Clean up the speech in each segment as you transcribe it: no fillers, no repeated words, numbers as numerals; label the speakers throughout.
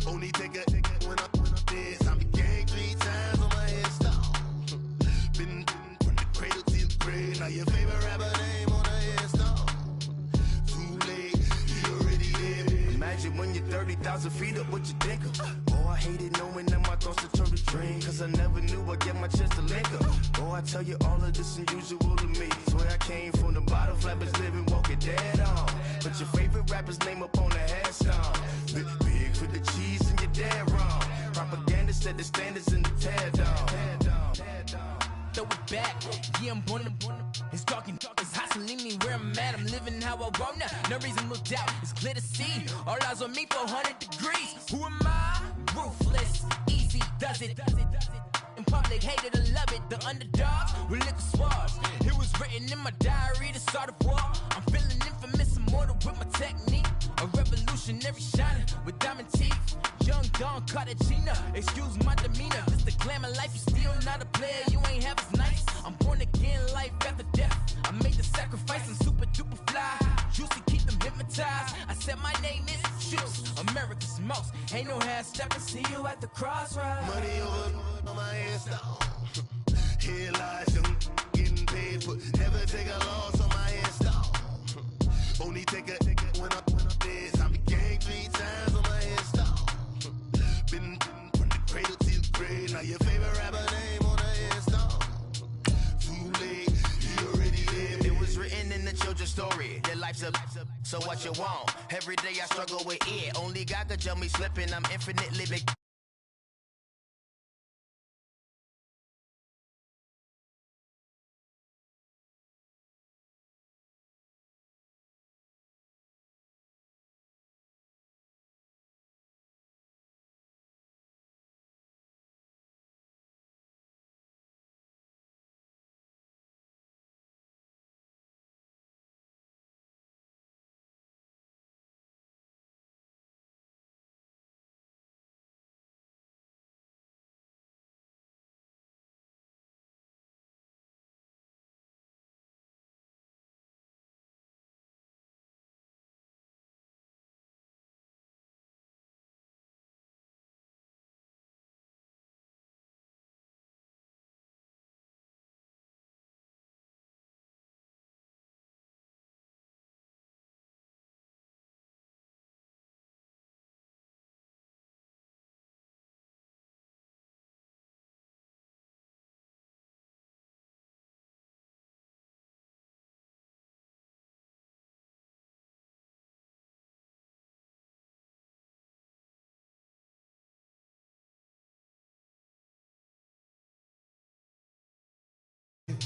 Speaker 1: Only take a when I'm dead. I'm gang 3 times on my headstone. Been from the cradle to the grave. Now your favorite rapper name on a headstone. Too late, you already dead. Imagine when you're 30,000 feet up, what you think of? Oh, I hated knowing that my thoughts would turn to dream. Cause I never knew I'd get my chance to link up. Oh, I tell you all of this unusual to me. Swear I came from the bottom, flappers living, walking dead on. Put your favorite rapper's name up on the headstone. Big for the cheese and you're dead wrong. Propaganda set the standards in the tear down.
Speaker 2: Throw it back, yeah, I'm born to. It's talking, it's hustling me where I'm at. I'm living how I want now. No reason to look out, it's clear to see. All eyes on me for 100 degrees. Who am I? Ruthless, easy, does it. In public, hated or love it. The underdogs with liquor swabs. It was written in my diary to start a war. I'm feeling infamous, immortal with my technique. A revolutionary shining with diamond teeth. Young Don Cartagena, excuse my demeanor. This the glamour life, you still not a player. You ain't half as nice. I'm born again, life after death. I made the sacrifice, I'm super duper fly. Used to keep them hypnotized. I said my name is Juice, America's most. Ain't no half stepping, see you at the crossroads.
Speaker 1: Money over on my headstone. Here lies young getting paid, but never take a loss on my headstone. Only take a when I'm dead. I'm gang 3 times on my headstone. Been from the cradle to the grave. Now your favorite rapper name on a headstone. Too late, you already lived. It was written in the children's story. Their life's a so what you want. Every day I struggle with it. Only God could tell me slipping. I'm infinitely big.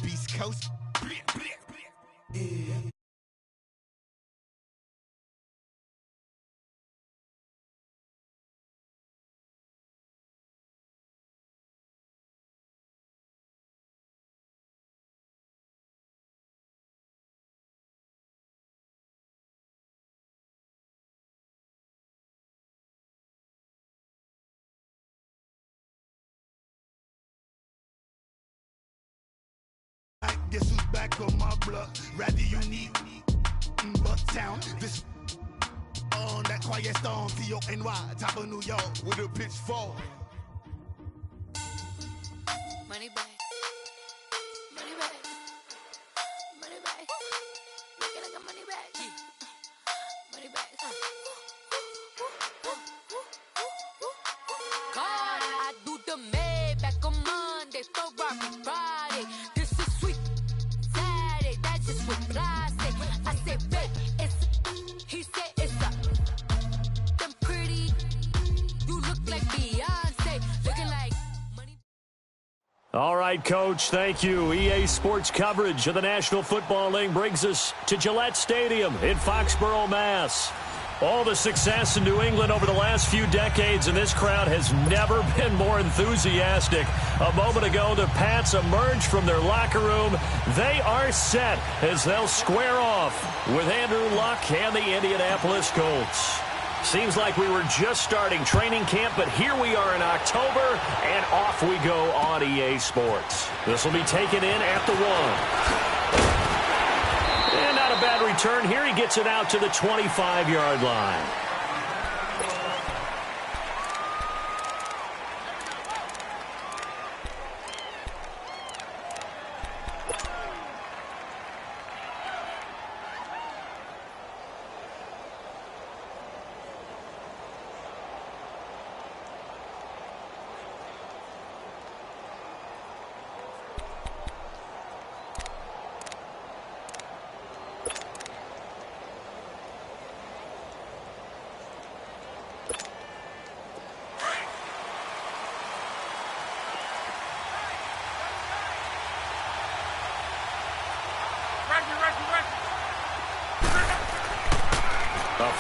Speaker 1: Beast Coast. Yeah. Guess who's back on my block? Rather unique, Bucktown. This on that quiet storm, T-O-N-Y, top of New York with a pitchfork.
Speaker 3: Money back, money back, money back. Make it like a money back, money back. God, I do the Maybach on Monday, Ferrari Friday. This is sweet Saturday, that's just what I say. I say, babe, it's he said it's a them pretty. You look like Beyonce, looking like money.
Speaker 4: All right, Coach, thank you. EA Sports coverage of the National Football League brings us to Gillette Stadium in Foxborough, Mass. All the success in New England over the last few decades, and this crowd has never been more enthusiastic. A moment ago, the Pats emerged from their locker room. They are set as they'll square off with Andrew Luck and the Indianapolis Colts. Seems like we were just starting training camp, but here we are in October, and off we go on EA Sports. This will be taken in at the 1. And not a bad return here. He gets it out to the 25-yard line.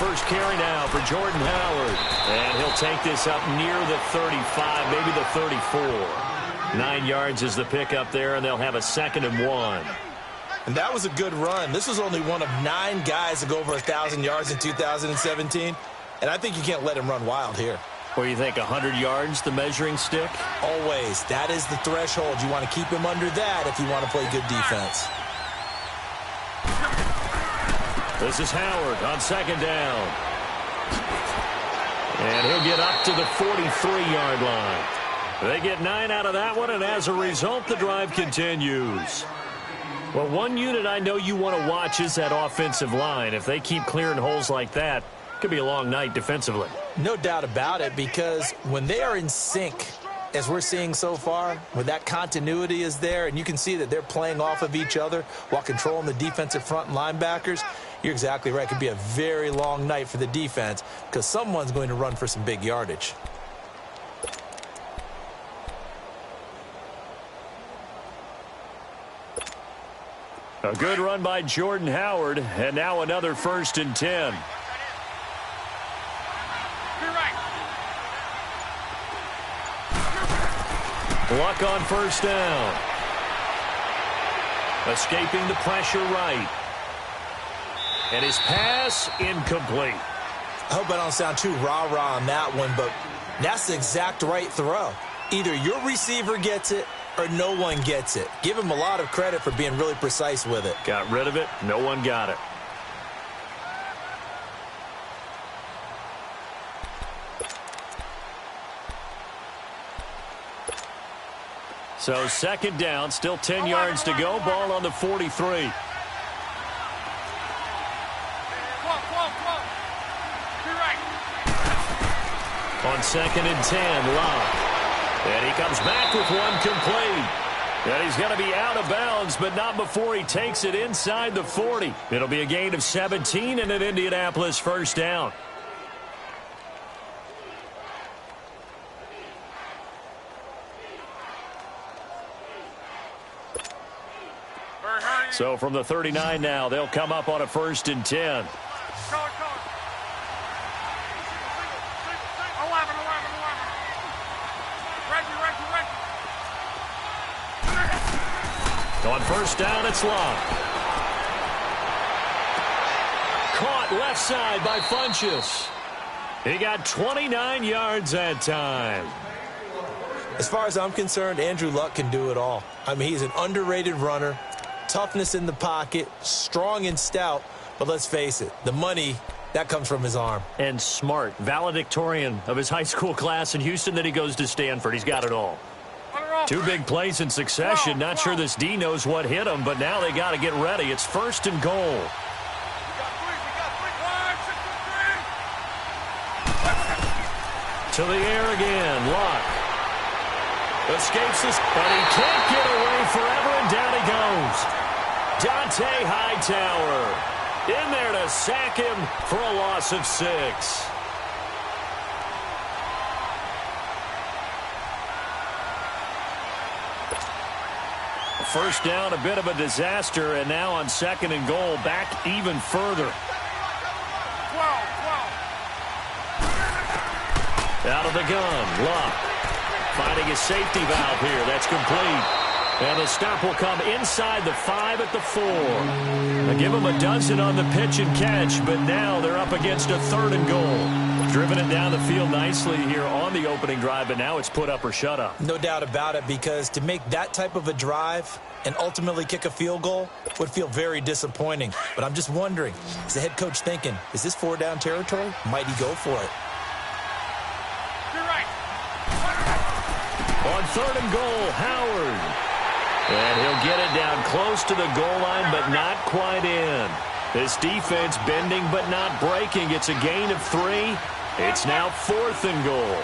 Speaker 4: first carry now for Jordan Howard. And he'll take this up near the 35, maybe the 34. 9 yards is the pickup there, and they'll have a 2nd and 1.
Speaker 5: And that was a good run. This was only one of 9 guys to go over 1,000 yards in 2017. And I think you can't let him run wild here.
Speaker 4: Or you think 100 yards, the measuring stick?
Speaker 5: Always. That is the threshold. You want to keep him under that if you want to play good defense.
Speaker 4: This is Howard on 2nd down. And he'll get up to the 43-yard line. They get 9 out of that one, and as a result, the drive continues. Well, one unit I know you want to watch is that offensive line. If they keep clearing holes like that, it could be a long night defensively.
Speaker 5: No doubt about it, because when they are in sync, as we're seeing so far, when that continuity is there, and you can see that they're playing off of each other while controlling the defensive front and linebackers, you're exactly right. It could be a very long night for the defense because someone's going to run for some big yardage.
Speaker 4: A good run by Jordan Howard, and now another 1st and 10. Luck on 1st down. Escaping the pressure right. And his pass incomplete.
Speaker 5: I hope I don't sound too rah-rah on that one, but that's the exact right throw. Either your receiver gets it or no one gets it. Give him a lot of credit for being really precise with it.
Speaker 4: Got rid of it. No one got it. So 2nd down, still 10 yards to go. Ball on the 43. On 2nd and 10, Locke. And he comes back with one complete. And he's going to be out of bounds, but not before he takes it inside the 40. It'll be a gain of 17 and an Indianapolis 1st down. So from the 39 now, they'll come up on a 1st and 10. On 1st down, it's Locke. Caught left side by Funchess. He got 29 yards that time.
Speaker 5: As far as I'm concerned, Andrew Luck can do it all. I mean, he's an underrated runner. Toughness in the pocket, strong and stout. But let's face it, the money, that comes from his arm.
Speaker 4: And smart, valedictorian of his high school class in Houston, then he goes to Stanford. He's got it all. 2 big plays in succession. Not sure this D knows what hit him, but now they got to get ready. It's 1st and goal. To the air again. Locke escapes this, but he can't get away forever, and down he goes. Dante Hightower in there to sack him for a loss of 6. First down, a bit of a disaster, and now on 2nd and goal, back even further. Out of the gun, Locke finding his safety valve here. That's complete. And the stop will come inside the 5 at the 4. Now give them a dozen on the pitch and catch, but now they're up against a 3rd and goal. Driven it down the field nicely here on the opening drive, but now it's put up or shut up.
Speaker 5: No doubt about it, because to make that type of a drive and ultimately kick a field goal would feel very disappointing. But I'm just wondering, is the head coach thinking, is this 4-down territory? Might he go for it?
Speaker 4: On 3rd and goal, Howard. And he'll get it down close to the goal line, but not quite in. This defense bending but not breaking. It's a gain of 3. It's now 4th and goal.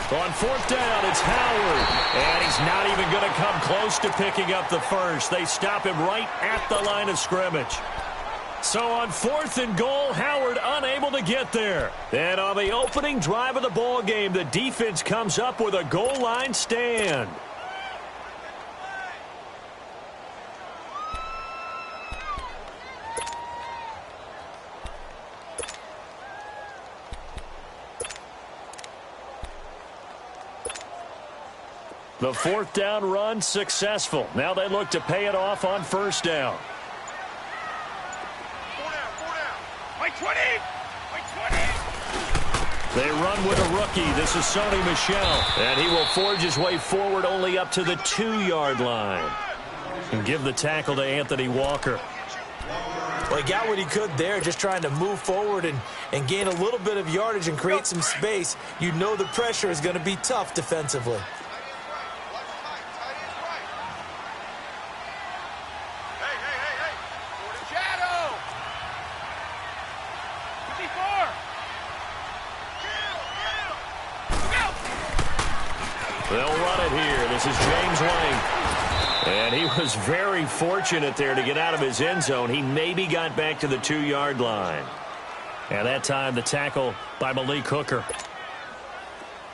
Speaker 4: On 4th down, it's Howard. And he's not even going to come close to picking up the first. They stop him right at the line of scrimmage. So on 4th and goal, Howard unable to get there. And on the opening drive of the ball game, the defense comes up with a goal line stand. The 4th down run successful. Now they look to pay it off on 1st down.
Speaker 1: 20.
Speaker 4: They run with a rookie. This is Sony Michel. And he will forge his way forward only up to the 2-yard line. And give the tackle to Anthony Walker.
Speaker 5: Well, he got what he could there, just trying to move forward and gain a little bit of yardage and create some space. You know the pressure is going to be tough defensively.
Speaker 4: They'll run it here. This is James White. And he was very fortunate there to get out of his end zone. He maybe got back to the 2-yard line. And that time the tackle by Malik Hooker.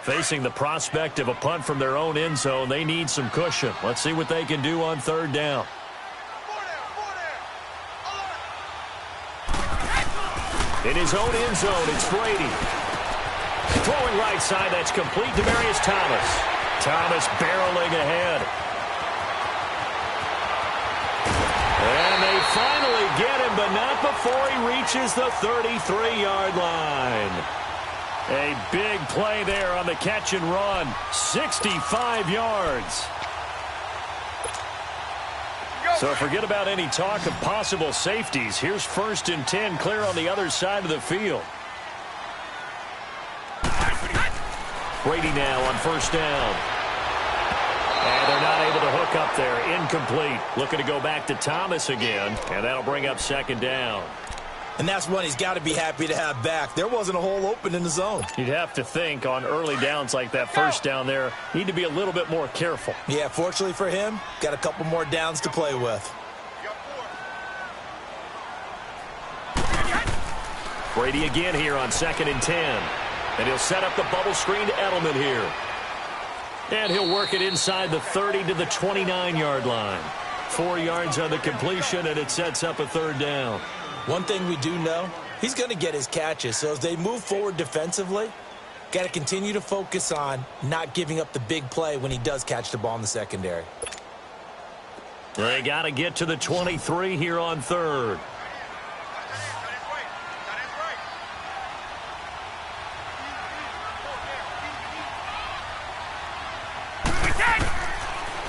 Speaker 4: Facing the prospect of a punt from their own end zone, they need some cushion. Let's see what they can do on 3rd down. In his own end zone, it's Brady. Throwing right side, that's complete to Demarius Thomas. Thomas barreling ahead. And they finally get him, but not before he reaches the 33-yard line. A big play there on the catch and run. 65 yards. So forget about any talk of possible safeties. Here's 1st and 10, clear on the other side of the field. Brady now on 1st down. And they're not able to hook up there. Incomplete. Looking to go back to Thomas again. And that'll bring up 2nd down.
Speaker 5: And that's one he's got to be happy to have back. There wasn't a hole open in the zone.
Speaker 4: You'd have to think on early downs like that 1st down there, need to be a little bit more careful.
Speaker 5: Yeah, fortunately for him, got a couple more downs to play with.
Speaker 4: Brady again here on 2nd and 10. And he'll set up the bubble screen to Edelman here. And he'll work it inside the 30 to the 29-yard line. 4 yards on the completion, and it sets up a 3rd down.
Speaker 5: One thing we do know, he's going to get his catches. So as they move forward defensively, got to continue to focus on not giving up the big play when he does catch the ball in the secondary.
Speaker 4: They got to get to the 23 here on 3rd.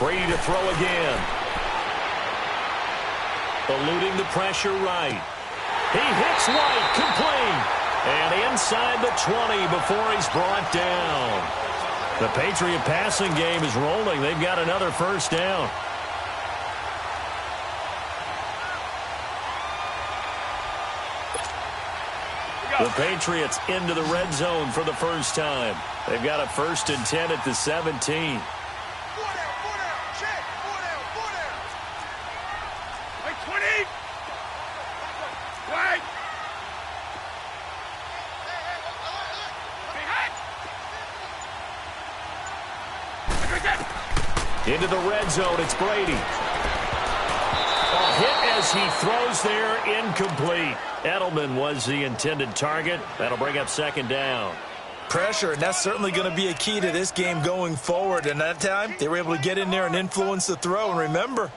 Speaker 4: Brady to throw again. Eluding the pressure right. He hits White, complete. And inside the 20 before he's brought down. The Patriot passing game is rolling. They've got another 1st down. The Patriots into the red zone for the first time. They've got a 1st and 10 at the 17. Into the red zone, it's Brady. A hit as he throws there, incomplete. Edelman was the intended target. That'll bring up 2nd down.
Speaker 5: Pressure, and that's certainly going to be a key to this game going forward. And that time, they were able to get in there and influence the throw. And remember,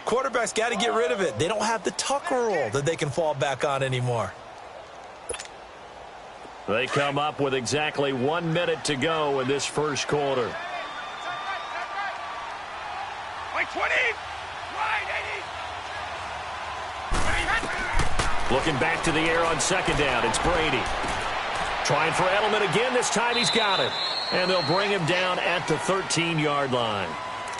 Speaker 5: quarterbacks got to get rid of it. They don't have the Tucker rule that they can fall back on anymore.
Speaker 4: They come up with exactly 1 minute to go in this 1st quarter.
Speaker 1: 20.
Speaker 4: Looking back to the air on 2nd down. It's Brady. Trying for Edelman again. This time he's got it. And they'll bring him down at the 13-yard line.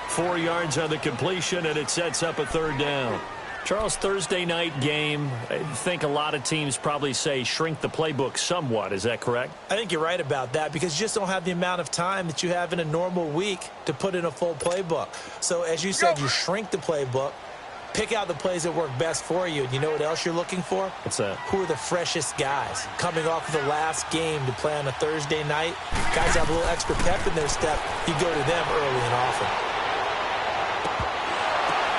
Speaker 4: 4 yards on the completion, and it sets up a 3rd down. Charles, Thursday night game, I think a lot of teams probably say shrink the playbook somewhat. Is that correct?
Speaker 5: I think you're right about that because you just don't have the amount of time that you have in a normal week to put in a full playbook. So as you said, you shrink the playbook, Pick out the plays that work best for you. And you know what else you're looking for?
Speaker 4: What's that?
Speaker 5: Who are the freshest guys? Coming off of the last game to play on a Thursday night, guys have a little extra pep in their step. You go to them early and often.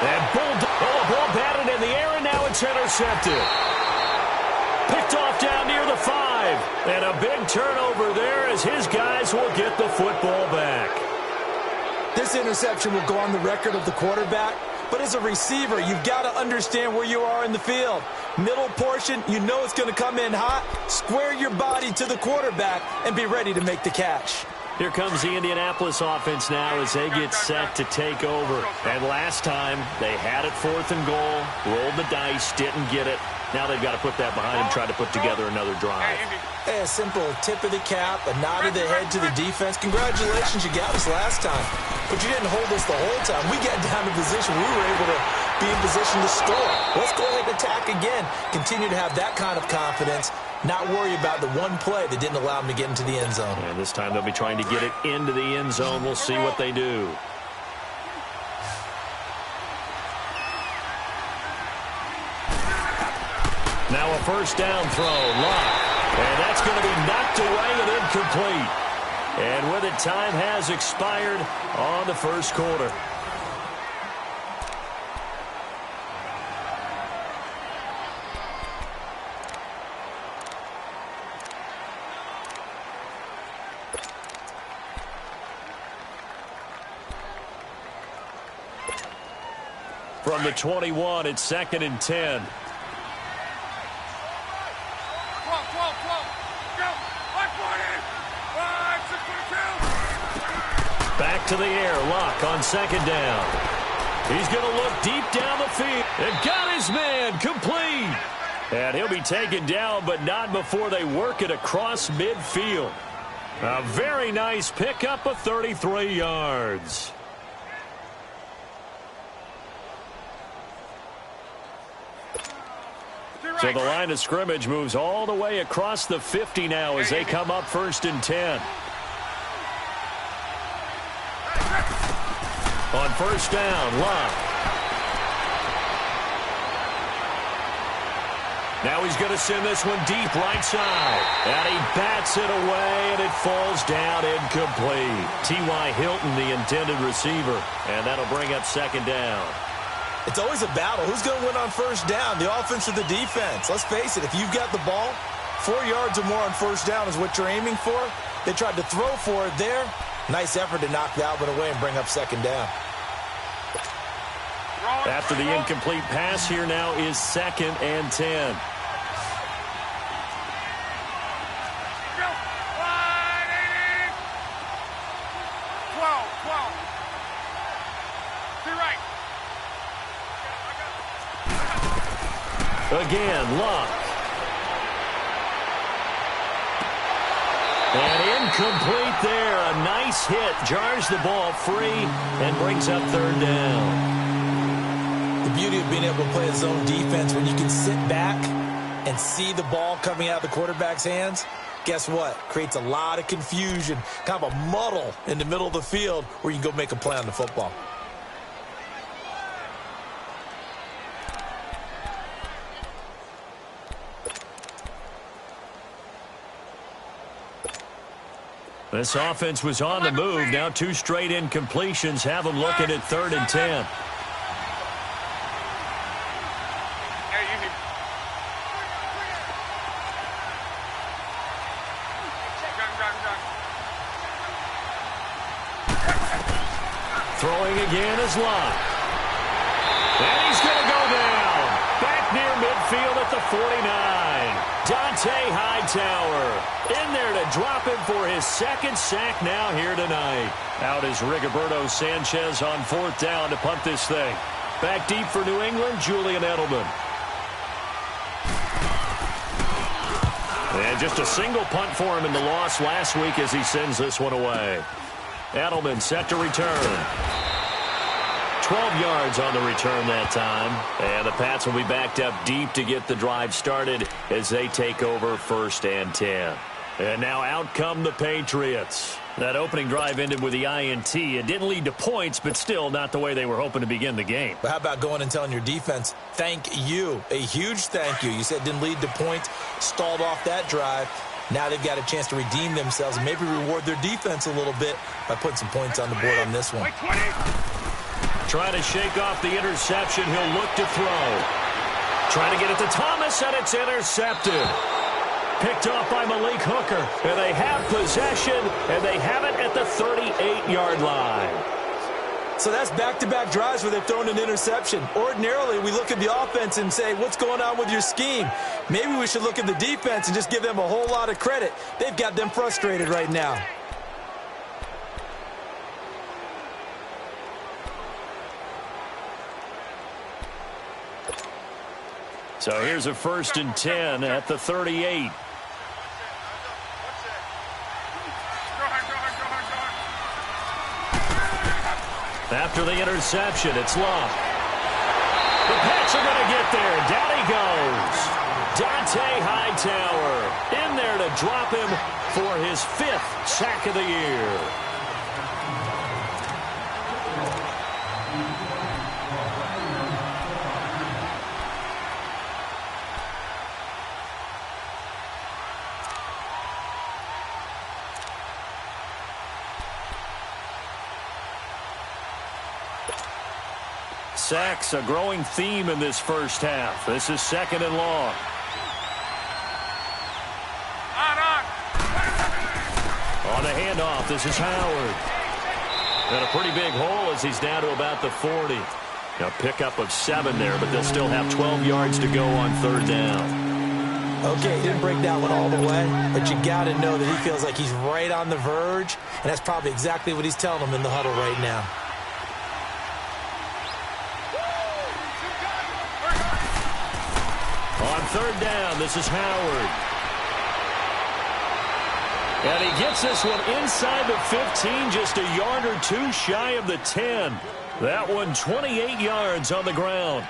Speaker 4: And ball batted in the air, and now it's intercepted. Picked off down near the 5. And a big turnover there as his guys will get the football back.
Speaker 5: This interception will go on the record of the quarterback. But as a receiver, you've got to understand where you are in the field. Middle portion, you know it's going to come in hot. Square your body to the quarterback and be ready to make the catch.
Speaker 4: Here comes the Indianapolis offense now as they get set to take over. And last time, they had it 4th and goal, rolled the dice, didn't get it. Now they've got to put that behind them, try to put together another drive.
Speaker 5: A simple tip of the cap, a nod of the head to the defense. Congratulations, you got us last time. But you didn't hold us the whole time. We got down to position. We were able to be in position to score. Let's go ahead and attack again. Continue to have that kind of confidence. Not worry about the one play that didn't allow them to get into the end zone.
Speaker 4: And this time they'll be trying to get it into the end zone. We'll see what they do. Now a first down throw, Luck. And that's going to be knocked away and incomplete. And with it, time has expired on the first quarter. From the 21, it's 2nd and 10. Back to the air, Luck on 2nd down. He's going to look deep down the field and got his man complete. And he'll be taken down, but not before they work it across midfield. A very nice pickup of 33 yards. So the line of scrimmage moves all the way across the 50 now as they come up 1st and 10. On 1st down, Luck. Now he's going to send this one deep right side. And he bats it away, and it falls down incomplete. T.Y. Hilton, the intended receiver. And that'll bring up 2nd down.
Speaker 5: It's always a battle. Who's going to win on 1st down, the offense or the defense? Let's face it, if you've got the ball, 4 yards or more on 1st down is what you're aiming for. They tried to throw for it there. Nice effort to knock that one away and bring up 2nd down.
Speaker 4: After the incomplete pass, here now is 2nd and 10. Again, Luck. And incomplete there. A nice hit. Jars the ball free and brings up 3rd down.
Speaker 5: The beauty of being able to play a zone defense when you can sit back and see the ball coming out of the quarterback's hands, guess what? Creates a lot of confusion, kind of a muddle in the middle of the field where you can go make a play on the football.
Speaker 4: This offense was on the move. Now 2 straight incompletions have them looking at 3rd and 10. Throwing again is Luck. And he's going to go down. Back near midfield at the 49. Dante Hightower in there to drop him for his 2nd sack now here tonight. Out is Rigoberto Sanchez on 4th down to punt this thing. Back deep for New England, Julian Edelman. And just a single punt for him in the loss last week as he sends this one away. Edelman set to return. 12 yards on the return that time. And the Pats will be backed up deep to get the drive started as they take over 1st and 10. And now out come the Patriots. That opening drive ended with the INT. It didn't lead to points, but still not the way they were hoping to begin the game.
Speaker 5: But how about going and telling your defense, thank you, a huge thank you. You said it didn't lead to points, stalled off that drive. Now they've got a chance to redeem themselves and maybe reward their defense a little bit by putting some points on the board on this one.
Speaker 4: Trying to shake off the interception. He'll look to throw. Trying to get it to Thomas, and it's intercepted. Picked off by Malik Hooker, and they have possession, and they have it at the 38-yard line.
Speaker 5: So that's back-to-back drives where they've thrown an interception. Ordinarily, we look at the offense and say, what's going on with your scheme? Maybe we should look at the defense and just give them a whole lot of credit. They've got them frustrated right now.
Speaker 4: So here's a 1st and 10 at the 38. After the interception, it's Love. The Pats are going to get there. Down he goes. Dante Hightower in there to drop him for his 5th sack of the year. Sacks, a growing theme in this first half. This is 2nd and long. On the handoff, this is Howard. And a pretty big hole as he's down to about the 40. A pickup of 7 there, but they'll still have 12 yards to go on 3rd down.
Speaker 5: Okay, he didn't break that one all the way, but you got to know that he feels like he's right on the verge, and that's probably exactly what he's telling them in the huddle right now.
Speaker 4: On 3rd down, this is Howard. And he gets this one inside the 15, just a yard or 2 shy of the 10. That one 28 yards on the ground.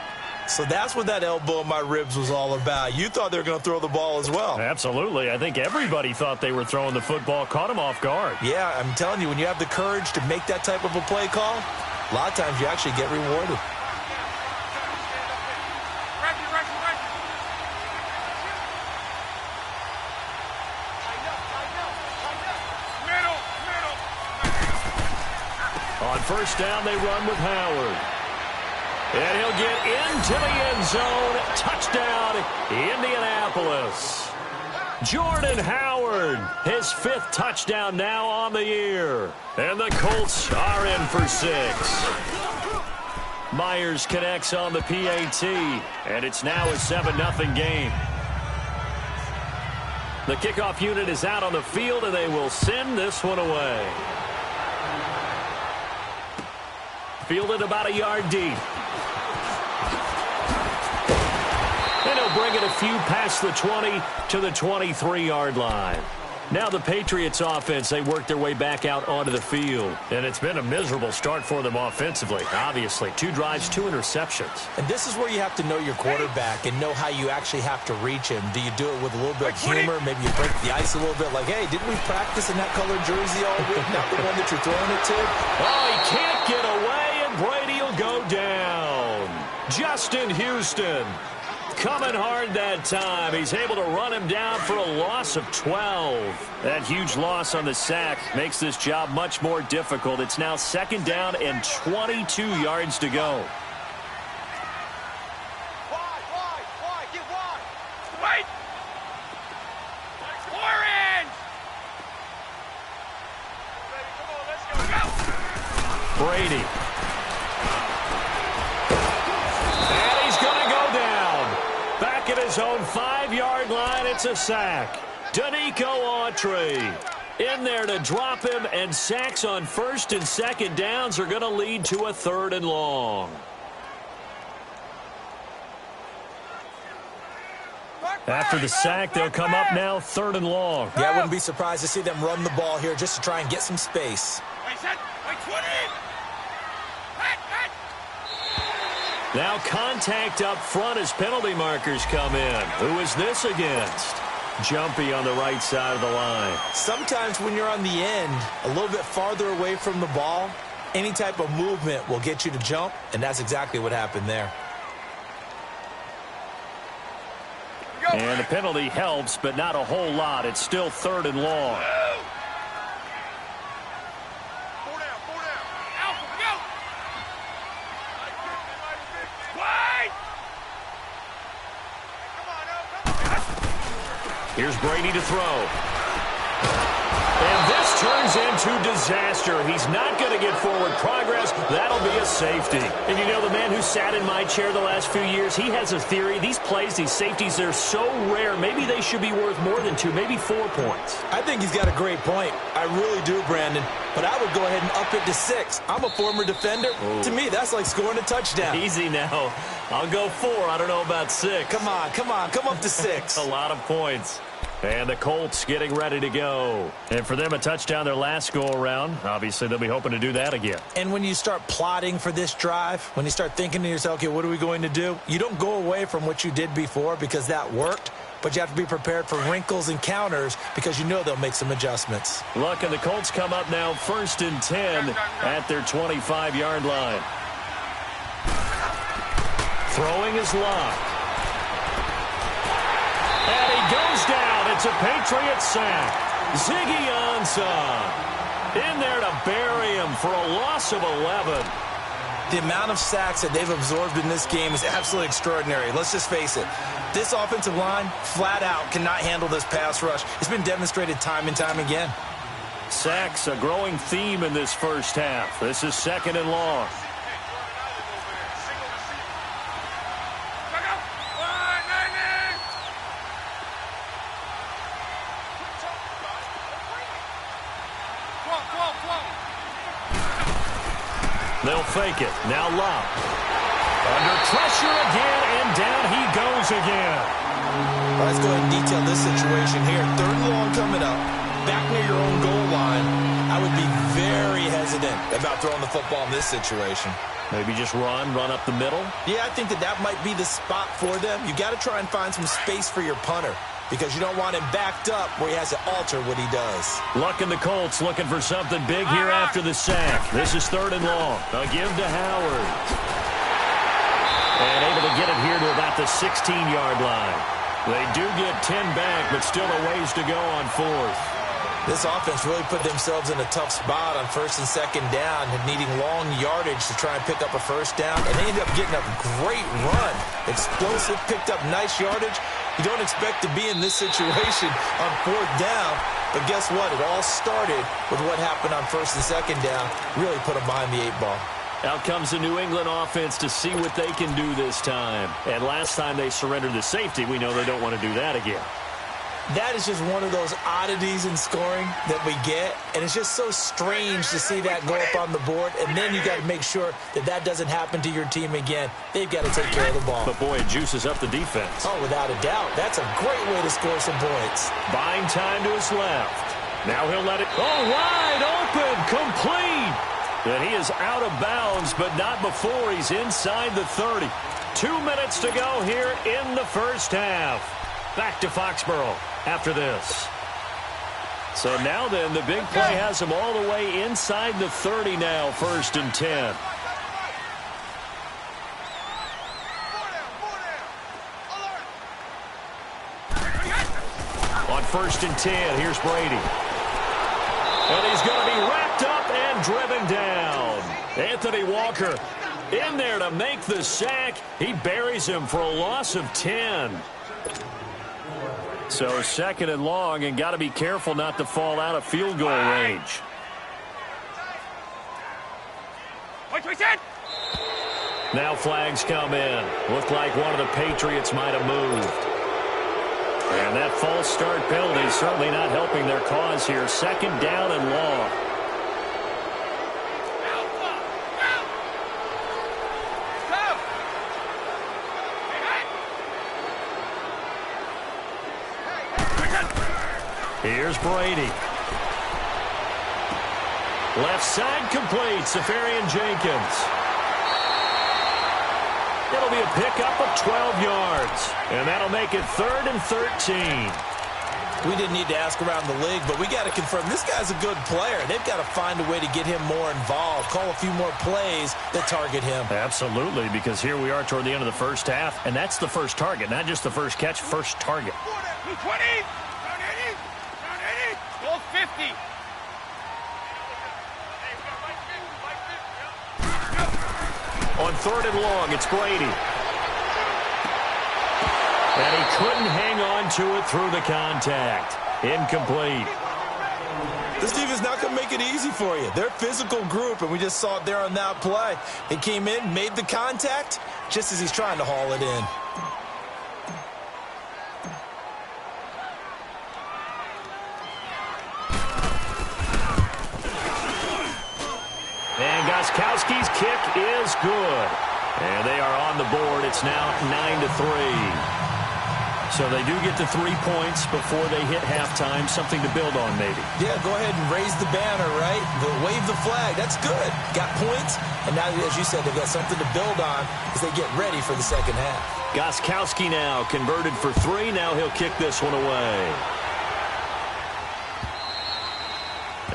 Speaker 5: So that's what that elbow in my ribs was all about. You thought they were going to throw the ball as well.
Speaker 4: Absolutely. I think everybody thought they were throwing the football, caught him off guard.
Speaker 5: Yeah, I'm telling you, when you have the courage to make that type of a play call, a lot of times you actually get rewarded.
Speaker 4: On 1st down, they run with Howard. And he'll get into the end zone. Touchdown, Indianapolis. Jordan Howard, his 5th touchdown now on the year. And the Colts are in for 6. Myers connects on the PAT. And it's now a 7-0 game. The kickoff unit is out on the field, and they will send this one away. Fielded about a yard deep. And he'll bring it a few past the 20 to the 23-yard line. Now the Patriots offense, they work their way back out onto the field. And it's been a miserable start for them offensively, obviously. 2 drives, 2 interceptions.
Speaker 5: And this is where you have to know your quarterback and know how you actually have to reach him. Do you do it with a little bit of humor? Maybe you break the ice a little bit like, hey, didn't we practice in that colored jersey all week? Not the one that you're throwing it to?
Speaker 4: Oh, he can't get away, and Brady will go down. Justin Houston coming hard that time. He's able to run him down for a loss of 12. That huge loss on the sack makes this job much more difficult. It's now 2nd down and 22 yards to go.
Speaker 6: Wide, get wide. Wait. Orange. Come on, let's go.
Speaker 4: Brady. And he's going to go down. Back at his own 5-yard line, it's a sack. Danico Autry in there to drop him, and sacks on 1st and 2nd downs are going to lead to a 3rd and long. After the sack, they'll come up now 3rd and long.
Speaker 5: Yeah, I wouldn't be surprised to see them run the ball here just to try and get some space.
Speaker 4: Now contact up front as penalty markers come in. Who is this against? jumpy on the right side of the line.
Speaker 5: Sometimes when you're on the end, a little bit farther away from the ball, any type of movement will get you to jump, and that's exactly what happened there.
Speaker 4: And the penalty helps, but not a whole lot. It's still 3rd and long. Here's Brady to throw. And this turns into disaster. He's not going to get forward progress. That'll be a safety. And you know, the man who sat in my chair the last few years, he has a theory. These plays, these safeties, they're so rare. Maybe they should be worth more than 2, maybe 4 points.
Speaker 5: I think he's got a great point. I really do, Brandon. But I would go ahead and up it to 6. I'm a former defender.
Speaker 4: Ooh.
Speaker 5: To me, that's like scoring a touchdown.
Speaker 4: Easy now. I'll go 4. I don't know about 6.
Speaker 5: Come on. Come up to 6.
Speaker 4: A lot of points. And the Colts getting ready to go. And for them, a touchdown their last go-around. Obviously, they'll be hoping to do that again.
Speaker 5: And when you start plotting for this drive, when you start thinking to yourself, okay, what are we going to do? You don't go away from what you did before because that worked, but you have to be prepared for wrinkles and counters because you know they'll make some adjustments.
Speaker 4: Look, and the Colts come up now 1st and 10 at their 25-yard line. Throwing is locked. And he goes down. It's a Patriot sack. Ziggy Ansah in there to bury him for a loss of 11.
Speaker 5: The amount of sacks that they've absorbed in this game is absolutely extraordinary. Let's just face it. This offensive line, flat out, cannot handle this pass rush. It's been demonstrated time and time again.
Speaker 4: Sacks, a growing theme in this first half. This is 2nd and long. They'll fake it. Now Love. Under pressure again, and down he goes again.
Speaker 5: Let's go ahead and detail this situation here. 3rd and long coming up. Back near your own goal line. I would be very hesitant about throwing the football in this situation.
Speaker 4: Maybe just run up the middle?
Speaker 5: Yeah, I think that might be the spot for them. You got to try and find some space for your punter because you don't want him backed up where he has to alter what he does.
Speaker 4: Luck and the Colts looking for something big here after the sack. This is 3rd and long. A give to Howard. And able to get it here to about the 16-yard line. They do get 10 back, but still a ways to go on 4th.
Speaker 5: This offense really put themselves in a tough spot on 1st and 2nd down, needing long yardage to try and pick up a 1st down, and they ended up getting a great run. Explosive, picked up nice yardage. You don't expect to be in this situation on 4th down, but guess what? It all started with what happened on 1st and 2nd down. Really put them behind the 8 ball.
Speaker 4: Out comes the New England offense to see what they can do this time. And last time they surrendered the safety, we know they don't want to do that again.
Speaker 5: That is just one of those oddities in scoring that we get, and it's just so strange to see that go up on the board, and then you got to make sure that doesn't happen to your team again. They've got to take care of the ball.
Speaker 4: But boy, it juices up the defense.
Speaker 5: Oh, without a doubt. That's a great way to score some points.
Speaker 4: Buying time to his left. Now he'll let it go wide open, complete. And he is out of bounds, but not before he's inside the 30. 2 minutes to go here in the first half. Back to Foxborough after this. So now then, the big play has him all the way inside the 30 now, 1st and 10. On 1st and 10, here's Brady. And he's going to be wrapped up and driven down. Anthony Walker in there to make the sack. He buries him for a loss of 10. So 2nd and long, and got to be careful not to fall out of field goal range. Now flags come in. Looked like one of the Patriots might have moved. And that false start penalty certainly not helping their cause here. 2nd down and long. Here's Brady. Left side complete. Safarian Jenkins. It'll be a pickup of 12 yards. And that'll make it 3rd and 13.
Speaker 5: We didn't need to ask around the league, but we got to confirm this guy's a good player. They've got to find a way to get him more involved, call a few more plays that target him.
Speaker 4: Absolutely, because here we are toward the end of the first half, and that's the first target, not just the first catch, first target.
Speaker 6: 20, round 80, round 80, goal 50.
Speaker 4: On 3rd and long, it's Brady. And he couldn't hang on to it through the contact. Incomplete.
Speaker 5: This defense not going to make it easy for you. They're a physical group, and we just saw it there on that play. He came in, made the contact, just as he's trying to haul it in.
Speaker 4: And Gostkowski's kick is good. And they are on the board. It's now 9-3. So they do get the 3 points before they hit halftime. Something to build on, maybe.
Speaker 5: Yeah, go ahead and raise the banner, right? Wave the flag. That's good. Got points. And now, as you said, they've got something to build on as they get ready for the second half.
Speaker 4: Gostkowski now converted for 3. Now he'll kick this one away.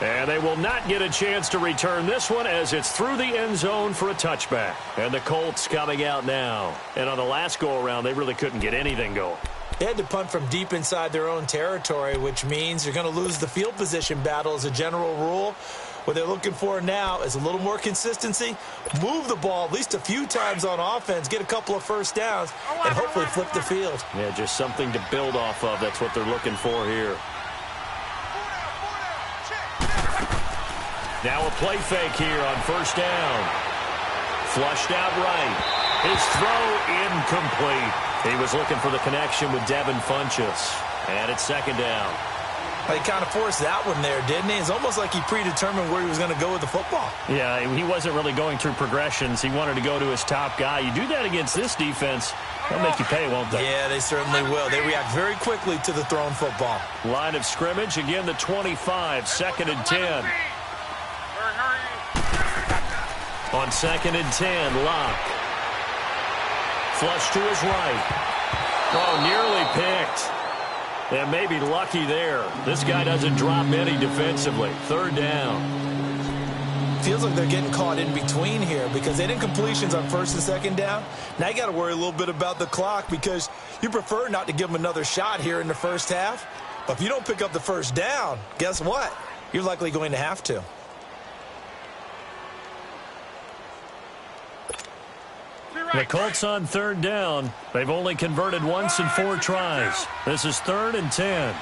Speaker 4: And they will not get a chance to return this one as it's through the end zone for a touchback. And the Colts coming out now. And on the last go-around, they really couldn't get anything going.
Speaker 5: They had to punt from deep inside their own territory, which means you're going to lose the field position battle as a general rule. What they're looking for now is a little more consistency, move the ball at least a few times on offense, get a couple of first downs, and hopefully flip the field.
Speaker 4: Yeah, just something to build off of. That's what they're looking for here. Now a play fake here on first down. Flushed out right. His throw incomplete. He was looking for the connection with Devin Funchess. And it's second down.
Speaker 5: He kind of forced that one there, didn't he? It's almost like he predetermined where he was going to go with the football.
Speaker 4: Yeah, he wasn't really going through progressions. He wanted to go to his top guy. You do that against this defense, they'll make you pay, won't they?
Speaker 5: Yeah, they certainly will. They react very quickly to the thrown football.
Speaker 4: Line of scrimmage, again the 25, 2nd and 10. On 2nd and 10, Locke. Flush to his right. Oh, nearly picked. And maybe lucky there. This guy doesn't drop any defensively. 3rd down.
Speaker 5: Feels like they're getting caught in between here because they didn't completions on 1st and 2nd down. Now you got to worry a little bit about the clock because you prefer not to give them another shot here in the first half. But if you don't pick up the 1st down, guess what? You're likely going to have to.
Speaker 4: The Colts on 3rd down. They've only converted once in 4 tries. This is 3rd and 10.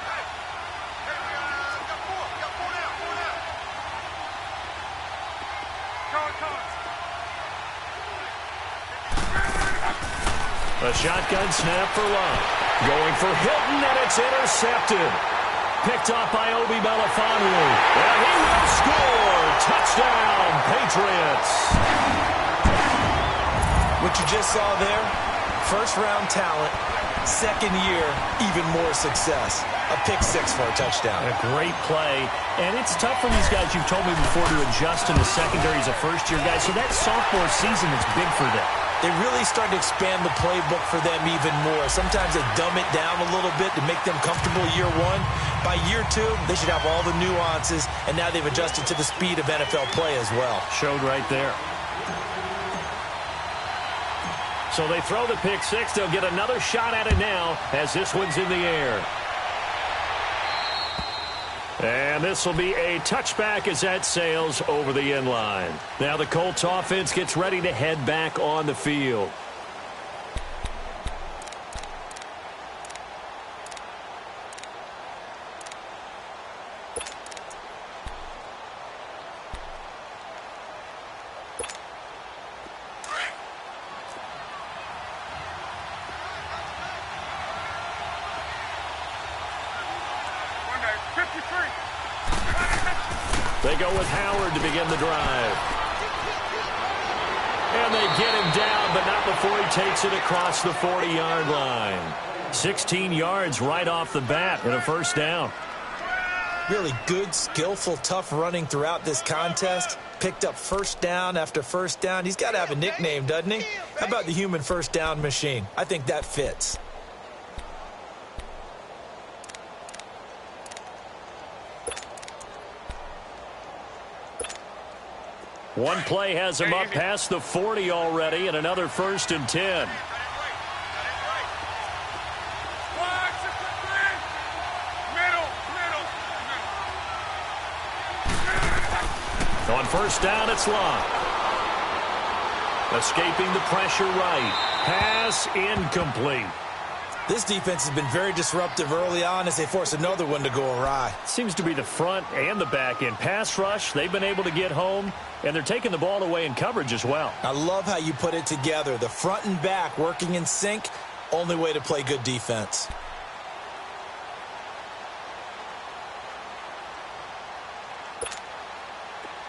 Speaker 4: A shotgun snap for Love. Going for Hilton, and it's intercepted. Picked off by Obi Melifonwu. And he will score. Touchdown, Patriots.
Speaker 5: What you just saw there, 1st-round talent, 2nd year, even more success. A pick-6 for a touchdown.
Speaker 4: A great play. And it's tough for these guys, you've told me before, to adjust in the secondary as a first-year guy. So that sophomore season is big for them.
Speaker 5: They really start to expand the playbook for them even more. Sometimes they dumb it down a little bit to make them comfortable year 1. By year 2, they should have all the nuances, and now they've adjusted to the speed of NFL play as well.
Speaker 4: Showed right there. So they throw the pick-6. They'll get another shot at it now as this one's in the air. And this will be a touchback as that sails over the end line. Now the Colts offense gets ready to head back on the field. They go with Howard to begin the drive. And they get him down, but not before he takes it across the 40-yard line. 16 yards right off the bat and a 1st down.
Speaker 5: Really good, skillful, tough running throughout this contest. Picked up 1st down after 1st down. He's got to have a nickname, doesn't he? How about the human 1st down machine? I think that fits.
Speaker 4: One play has him up past the 40 already, and another 1st and 10. On 1st down, it's Locke. Escaping the pressure right. Pass incomplete.
Speaker 5: This defense has been very disruptive early on as they force another one to go awry.
Speaker 4: Seems to be the front and the back end. Pass rush, they've been able to get home, and they're taking the ball away in coverage as well.
Speaker 5: I love how you put it together. The front and back working in sync, only way to play good defense.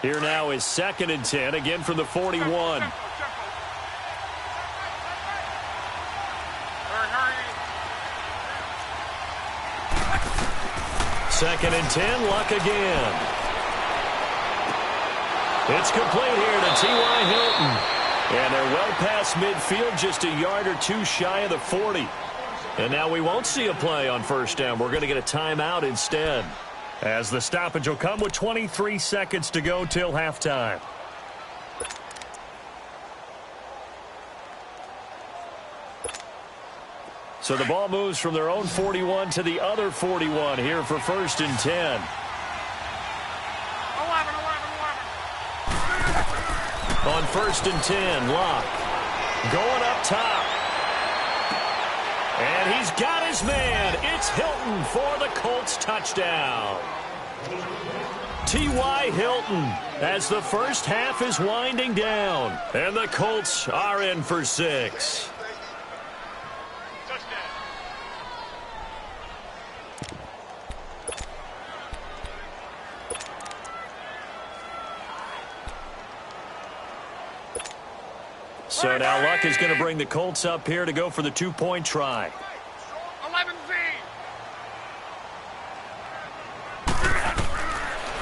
Speaker 4: Here now is 2nd and 10, again from the 41. Second and 10, Luck again. It's complete here to T.Y. Hilton. And they're well past midfield, just a yard or two shy of the 40. And now we won't see a play on 1st down. We're going to get a timeout instead, as the stoppage will come with 23 seconds to go till halftime. So the ball moves from their own 41 to the other 41 here for 1st and 10.
Speaker 6: 11.
Speaker 4: On 1st and 10, Locke going up top. And he's got his man. It's Hilton for the Colts touchdown. T.Y. Hilton as the first half is winding down. And the Colts are in for 6. So now Luck is going to bring the Colts up here to go for the 2-point try.
Speaker 6: 11Z.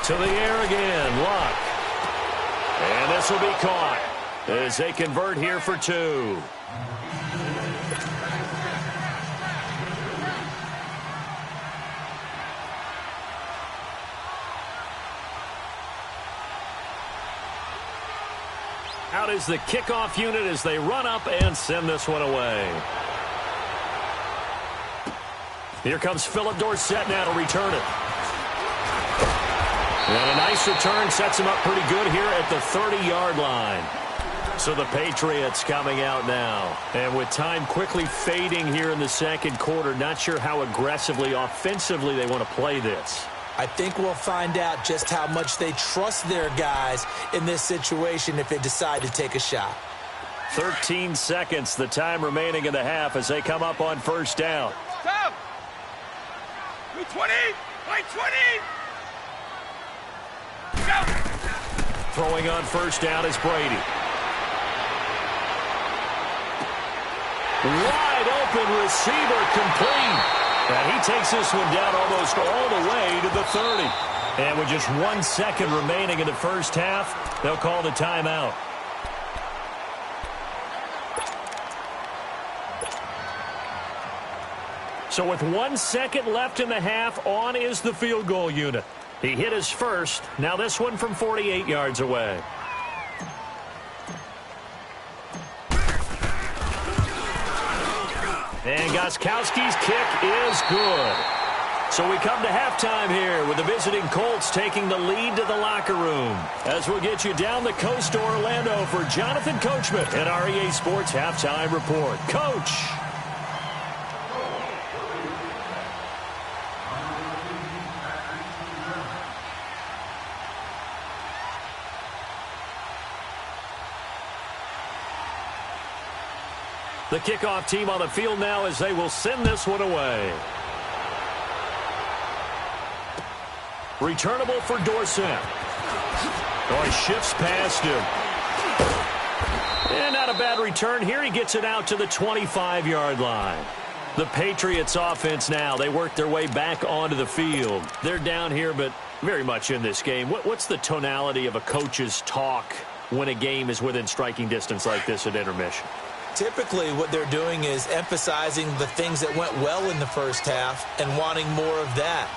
Speaker 4: To the air again, Luck. And this will be caught as they convert here for 2. Out is the kickoff unit as they run up and send this one away. Here comes Philip Dorsett now to return it. And a nice return sets him up pretty good here at the 30-yard line. So the Patriots coming out now. And with time quickly fading here in the second quarter, not sure how aggressively, offensively they want to play this.
Speaker 5: I think we'll find out just how much they trust their guys in this situation if they decide to take a shot.
Speaker 4: 13 seconds, the time remaining in the half as they come up on 1st down.
Speaker 6: Stop. 20. Play 20. Go.
Speaker 4: Throwing on 1st down is Brady. Wide open receiver complete. And he takes this one down almost all the way to the 30. And with just 1 second remaining in the first half, they'll call the timeout. So with 1 second left in the half, on is the field goal unit. He hit his first. Now this one from 48 yards away. And Gostkowski's kick is good. So we come to halftime here with the visiting Colts taking the lead to the locker room. As we'll get you down the coast to Orlando for Jonathan Coachman at our EA Sports Halftime Report. Coach. The kickoff team on the field now as they will send this one away. Returnable for Dorsett. Oh, he shifts past him. And not a bad return here. He gets it out to the 25-yard line. The Patriots offense now, they work their way back onto the field. They're down here, but very much in this game. What's the tonality of a coach's talk when a game is within striking distance like this at intermission?
Speaker 5: Typically, what they're doing is emphasizing the things that went well in the first half and wanting more of that.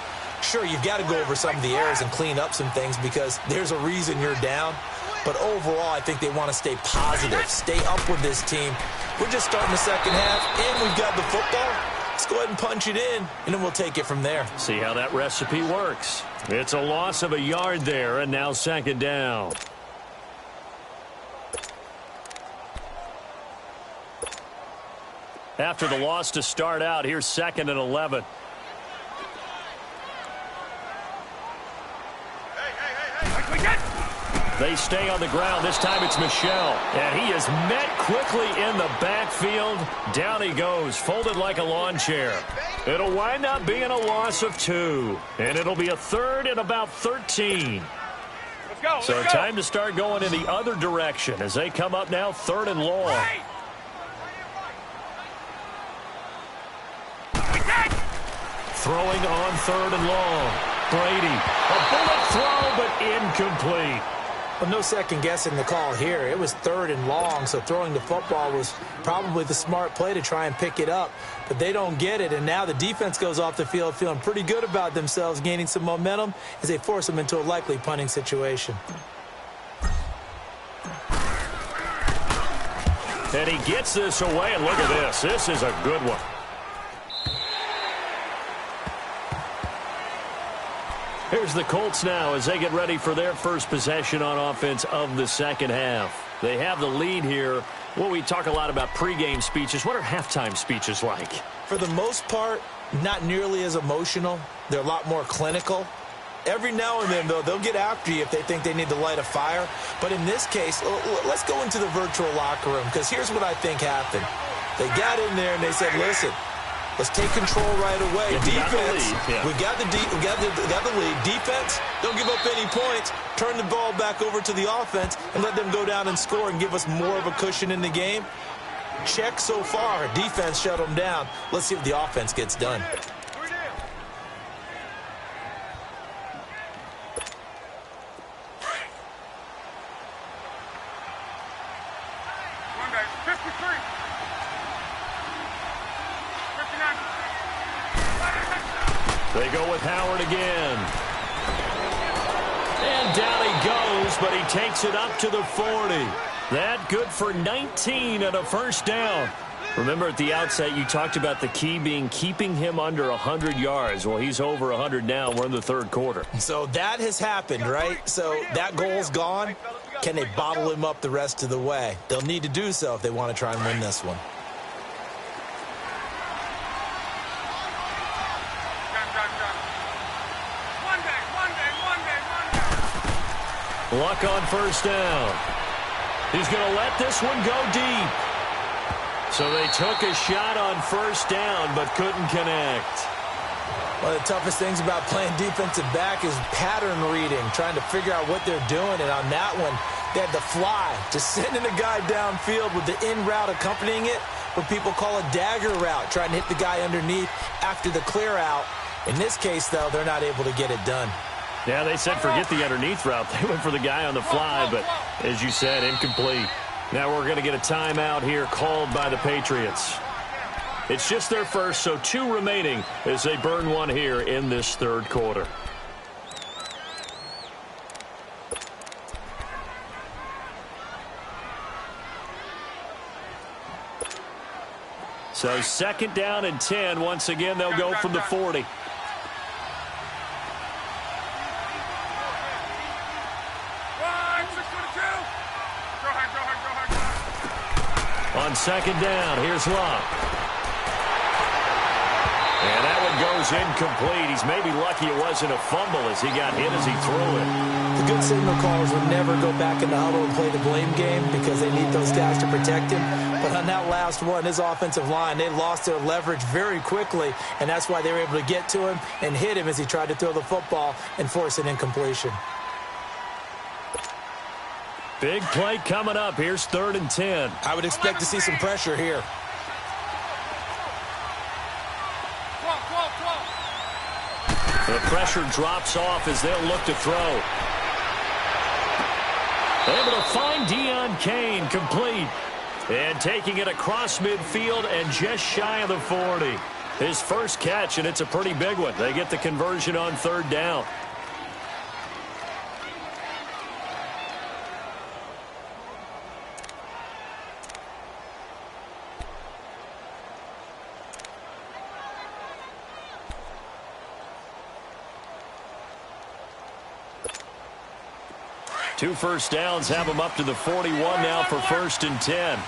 Speaker 5: Sure, you've got to go over some of the errors and clean up some things because there's a reason you're down. But overall, I think they want to stay positive, stay up with this team. We're just starting the second half, and we've got the football. Let's go ahead and punch it in, and then we'll take it from there.
Speaker 4: See how that recipe works. It's a loss of a yard there, and now second down. After the loss to start out, here's 2nd and 11. They stay on the ground. This time it's Michel. And he is met quickly in the backfield. Down he goes, folded like a lawn chair. It'll wind up being a loss of 2. And it'll be a 3rd and about 13.
Speaker 6: Let's go.
Speaker 4: So time to start going in the other direction as they come up now 3rd and long. Throwing on 3rd and long. Brady. A bullet throw, but incomplete.
Speaker 5: Well, no second guessing the call here. It was 3rd and long, so throwing the football was probably the smart play to try and pick it up. But they don't get it, and now the defense goes off the field feeling pretty good about themselves, gaining some momentum as they force them into a likely punting situation.
Speaker 4: And he gets this away, and look at this. This is a good one. Here's the Colts now as they get ready for their first possession on offense of the second half. They have the lead here. Well, we talk a lot about pregame speeches. What are halftime speeches like?
Speaker 5: For the most part, not nearly as emotional. They're a lot more clinical. Every now and then, though, they'll get after you if they think they need to light a fire. But in this case, let's go into the virtual locker room, because here's what I think happened. They got in there and they said, listen, let's take control right away. Defense, we got the lead. Defense, don't give up any points. Turn the ball back over to the offense and let them go down and score and give us more of a cushion in the game. Check so far. Defense shut them down. Let's see if the offense gets done.
Speaker 4: They go with Howard again. And down he goes, but he takes it up to the 40. That good for 19 and a first down. Remember at the outset you talked about the key being keeping him under 100 yards. Well, he's over 100 now. We're in the third quarter.
Speaker 5: So that has happened, right? So that goal's gone. Can they bottle him up the rest of the way? They'll need to do so if they want to try and win this one.
Speaker 4: Luck on first down. He's going to let this one go deep. So they took a shot on first down but couldn't connect.
Speaker 5: One of the toughest things about playing defensive back is pattern reading, trying to figure out what they're doing. And on that one, they had to fly, just sending a guy downfield with the in route accompanying it, what people call a dagger route, trying to hit the guy underneath after the clear out. In this case, though, they're not able to get it done.
Speaker 4: Yeah, they said forget the underneath route. They went for the guy on the fly, but as you said, incomplete. Now we're going to get a timeout here called by the Patriots. It's just their first, so 2 remaining as they burn one here in this third quarter. So 2nd down and 10. Once again, they'll go from the 40. On 2nd down, here's Luck. And that one goes incomplete. He's maybe lucky it wasn't a fumble as he got hit as he threw it.
Speaker 5: The good signal callers would never go back in the huddle and play the blame game because they need those guys to protect him. But on that last one, his offensive line, they lost their leverage very quickly, and that's why they were able to get to him and hit him as he tried to throw the football and force an incompletion.
Speaker 4: Big play coming up. Here's 3rd and 10.
Speaker 5: I would expect to see some pressure here.
Speaker 4: The pressure drops off as they'll look to throw. Able to find Deion Kane, complete. And taking it across midfield and just shy of the 40. His first catch, and it's a pretty big one. They get the conversion on 3rd down. 2 first downs have him up to the 41 now for 1st and 10.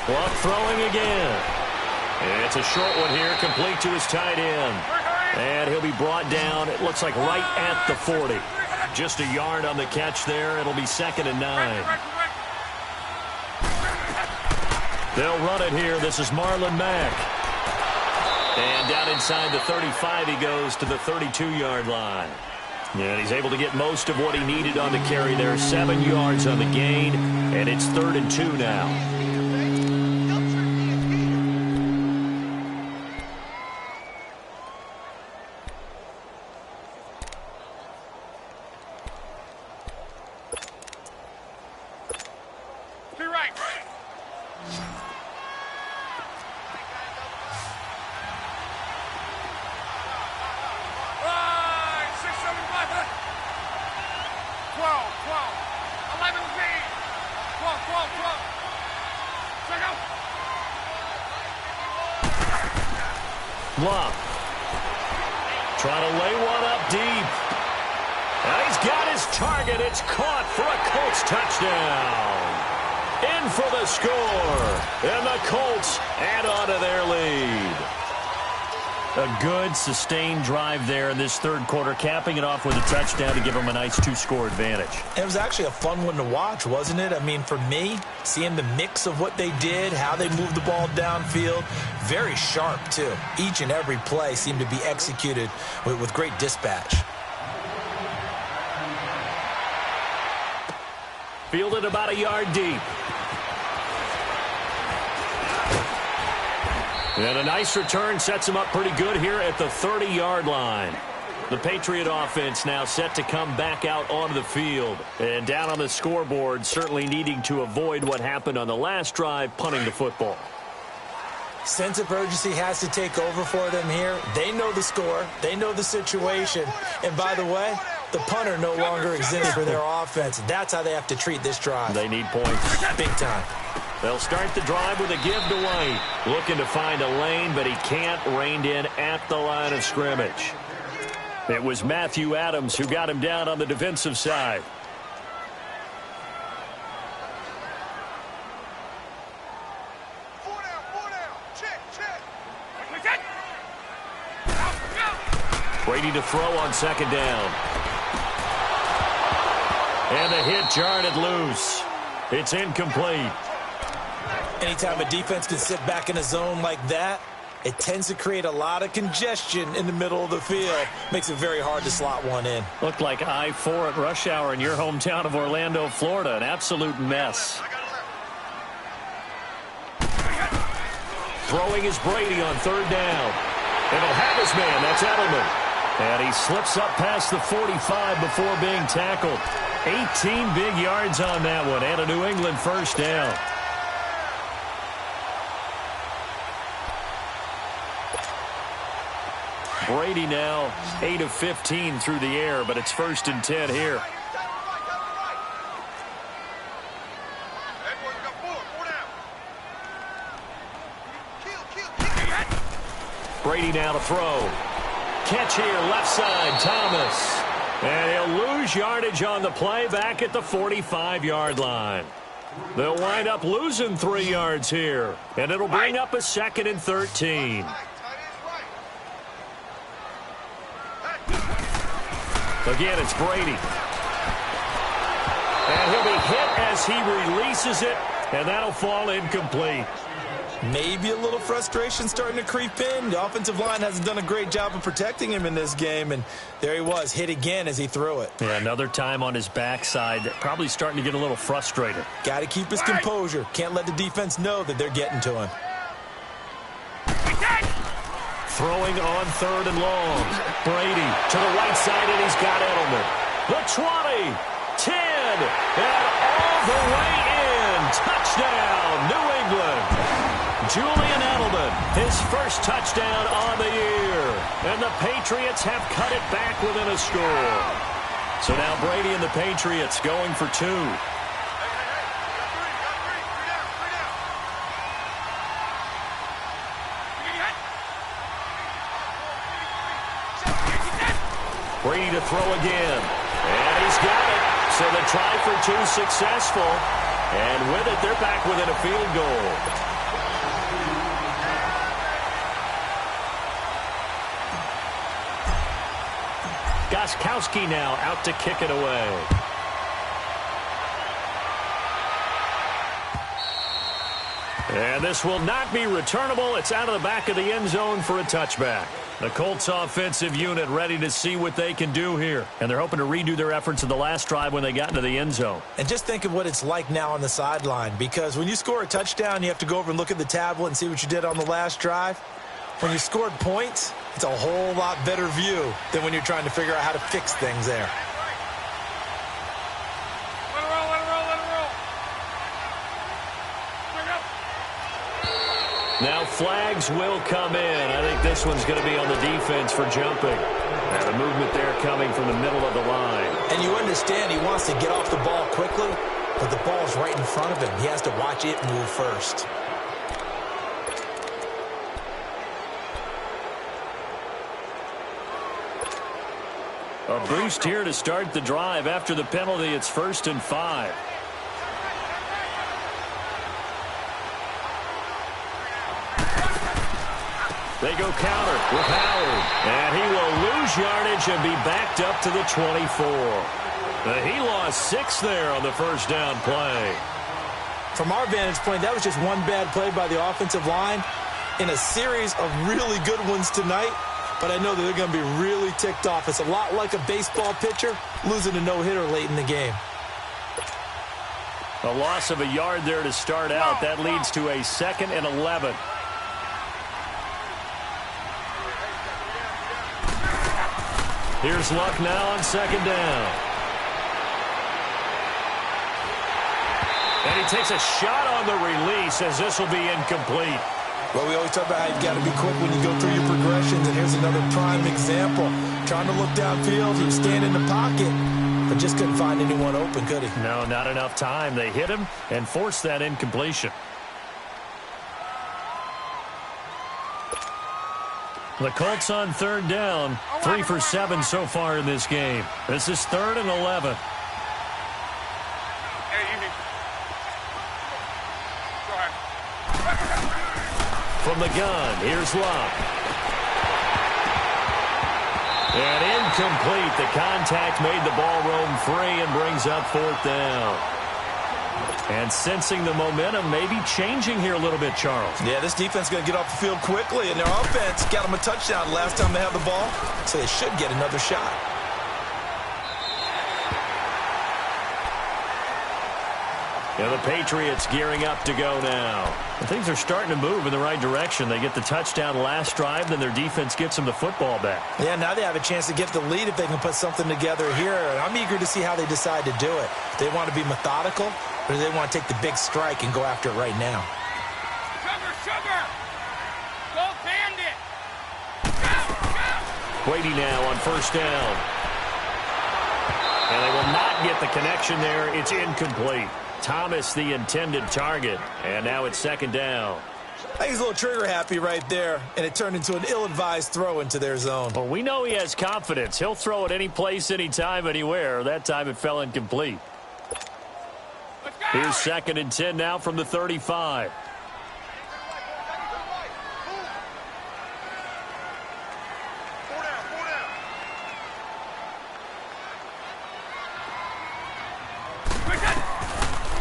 Speaker 4: Clock throwing again. It's a short one here, complete to his tight end. And he'll be brought down, it looks like right at the 40. Just a yard on the catch there. It'll be 2nd and 9. They'll run it here. This is Marlon Mack. And down inside the 35 he goes to the 32-yard line. And he's able to get most of what he needed on the carry there. 7 yards on the gain, and it's 3rd and 2 now. Bluff. Trying to lay one up deep. And he's got his target. It's caught for a Colts touchdown. In for the score. And the Colts add on to their lead. A good, sustained drive there in this 3rd quarter, capping it off with a touchdown to give them a nice 2-score advantage.
Speaker 5: It was actually a fun one to watch, wasn't it? I mean, for me, seeing the mix of what they did, how they moved the ball downfield, very sharp, too. Each and every play seemed to be executed with great dispatch.
Speaker 4: Fielded about a yard deep. And a nice return sets him up pretty good here at the 30-yard line. The Patriot offense now set to come back out onto the field. And down on the scoreboard, certainly needing to avoid what happened on the last drive, punting the football.
Speaker 5: Sense of urgency has to take over for them here. They know the score. They know the situation. And by the way, the punter no longer exists for their offense. That's how they have to treat this drive.
Speaker 4: They need points.
Speaker 5: Big time.
Speaker 4: They'll start the drive with a give to White. Looking to find a lane, but he can't. Reined in at the line of scrimmage. It was Matthew Adams who got him down on the defensive side. Brady to throw on 2nd down. And the hit jarred it loose. It's incomplete.
Speaker 5: Anytime a defense can sit back in a zone like that, it tends to create a lot of congestion in the middle of the field. Makes it very hard to slot one in.
Speaker 4: Looked like I-4 at rush hour in your hometown of Orlando, Florida. An absolute mess. Throwing is Brady on 3rd down. And he'll have his man. That's Edelman. And he slips up past the 45 before being tackled. 18 big yards on that one. And a New England 1st down. Brady now 8 of 15 through the air, but it's 1st and 10 here. Brady now to throw. Catch here, left side, Thomas. And he'll lose yardage on the play back at the 45-yard line. They'll wind up losing 3 yards here, and it'll bring up a 2nd and 13. Again, it's Brady. And he'll be hit as he releases it, and that'll fall incomplete.
Speaker 5: Maybe a little frustration starting to creep in. The offensive line hasn't done a great job of protecting him in this game, and there he was, hit again as he threw it.
Speaker 4: Yeah, another time on his backside, probably starting to get a little frustrated.
Speaker 5: Got to keep his composure. Can't let the defense know that they're getting to him.
Speaker 4: Throwing on 3rd and long. Brady to the right side, and he's got Edelman. The 20, 10, and all the way in. Touchdown, New England. Julian Edelman, his first touchdown on the year. And the Patriots have cut it back within a score. So now Brady and the Patriots going for 2. Brady to throw again. And he's got it. So the try for two successful. And with it, they're back within a field goal. Gostkowski now out to kick it away. And this will not be returnable. It's out of the back of the end zone for a touchback. The Colts offensive unit ready to see what they can do here. And they're hoping to redo their efforts in the last drive when they got into the end zone.
Speaker 5: And just think of what it's like now on the sideline. Because when you score a touchdown, you have to go over and look at the tablet and see what you did on the last drive. When you scored points, it's a whole lot better view than when you're trying to figure out how to fix things there.
Speaker 4: Now flags will come in. I think this one's going to be on the defense for jumping. And a movement there coming from the middle of the line.
Speaker 5: And you understand he wants to get off the ball quickly, but the ball's right in front of him. He has to watch it move first.
Speaker 4: A boost here to start the drive. After the penalty, it's 1st and 5. They go counter with Howard. And he will lose yardage and be backed up to the 24. He lost 6 there on the first down play.
Speaker 5: From our vantage point, that was just one bad play by the offensive line in a series of really good ones tonight. But I know that they're going to be really ticked off. It's a lot like a baseball pitcher losing a no-hitter late in the game.
Speaker 4: A loss of a yard there to start out. That leads to a 2nd and 11. Here's Luck now on 2nd down. And he takes a shot on the release as this will be incomplete.
Speaker 5: Well, we always talk about how you've got to be quick when you go through your progressions, and here's another prime example. Trying to look downfield, he was standing in the pocket, but just couldn't find anyone open, could he?
Speaker 4: No, not enough time. They hit him and forced that incompletion. The Colts on 3rd down, 3 for 7 so far in this game. This is 3rd and 11. From the gun, here's Luck. And incomplete. The contact made the ball roam free and brings up 4th down. And sensing the momentum maybe changing here a little bit, Charles.
Speaker 5: Yeah, this defense is going to get off the field quickly, and their offense got them a touchdown last time they had the ball, so they should get another shot.
Speaker 4: And the Patriots gearing up to go now. And things are starting to move in the right direction. They get the touchdown last drive, then their defense gets them the football back.
Speaker 5: Yeah, now they have a chance to get the lead if they can put something together here. And I'm eager to see how they decide to do it. They want to be methodical, or do they want to take the big strike and go after it right now?
Speaker 6: Sugar! Go Bandit!
Speaker 4: Brady now on 1st down. And they will not get the connection there. It's incomplete. Thomas, the intended target. And now it's 2nd down.
Speaker 5: I think he's a little trigger happy right there, and it turned into an ill-advised throw into their zone.
Speaker 4: Well, we know he has confidence. He'll throw it any place, anytime, anywhere. That time it fell incomplete. Here's 2nd and 10 now from the 35.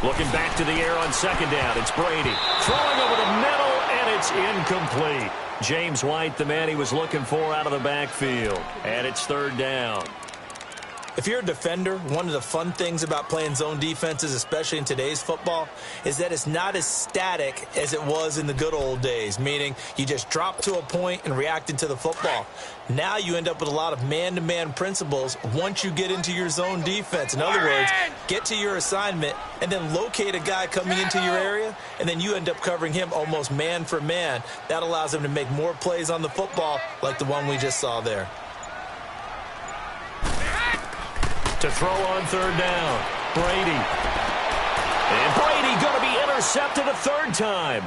Speaker 4: Looking back to the air on 2nd down. It's Brady. Throwing over the middle, and it's incomplete. James White, the man he was looking for out of the backfield. And it's 3rd down.
Speaker 5: If you're a defender, one of the fun things about playing zone defenses, especially in today's football, is that it's not as static as it was in the good old days, meaning you just drop to a point and react into the football. Now you end up with a lot of man-to-man principles once you get into your zone defense. In other words, get to your assignment and then locate a guy coming into your area, and then you end up covering him almost man for man. That allows him to make more plays on the football like the one we just saw there.
Speaker 4: To throw on 3rd down, Brady. And Brady going to be intercepted a 3rd time.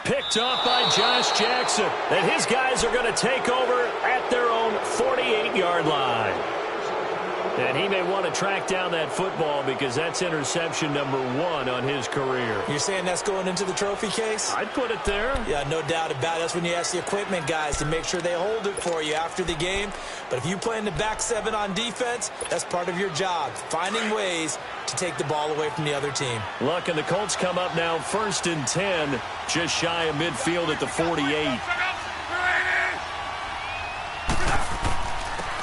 Speaker 4: Picked off by Josh Jackson. And his guys are going to take over at their own 48-yard line. And he may want to track down that football because that's interception number 1 on his career.
Speaker 5: You're saying that's going into the trophy case?
Speaker 4: I'd put it there.
Speaker 5: Yeah, no doubt about it. That's when you ask the equipment guys to make sure they hold it for you after the game. But if you play in the back 7 on defense, that's part of your job, finding ways to take the ball away from the other team.
Speaker 4: Look, and the Colts come up now 1st and 10, just shy of midfield at the 48.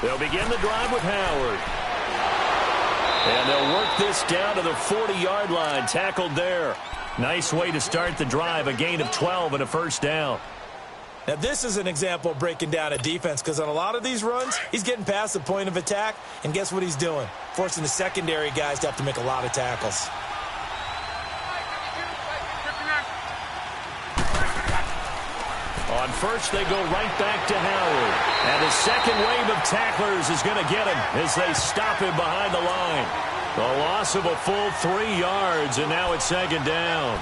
Speaker 4: They'll begin the drive with Howard. And they'll work this down to the 40-yard line, tackled there. Nice way to start the drive, a gain of 12 and a first down.
Speaker 5: Now, this is an example of breaking down a defense because on a lot of these runs, he's getting past the point of attack, and guess what he's doing? Forcing the secondary guys to have to make a lot of tackles.
Speaker 4: On first, they go right back to Howard. And the second wave of tacklers is going to get him as they stop him behind the line. The loss of a full 3 yards, and now it's 2nd down.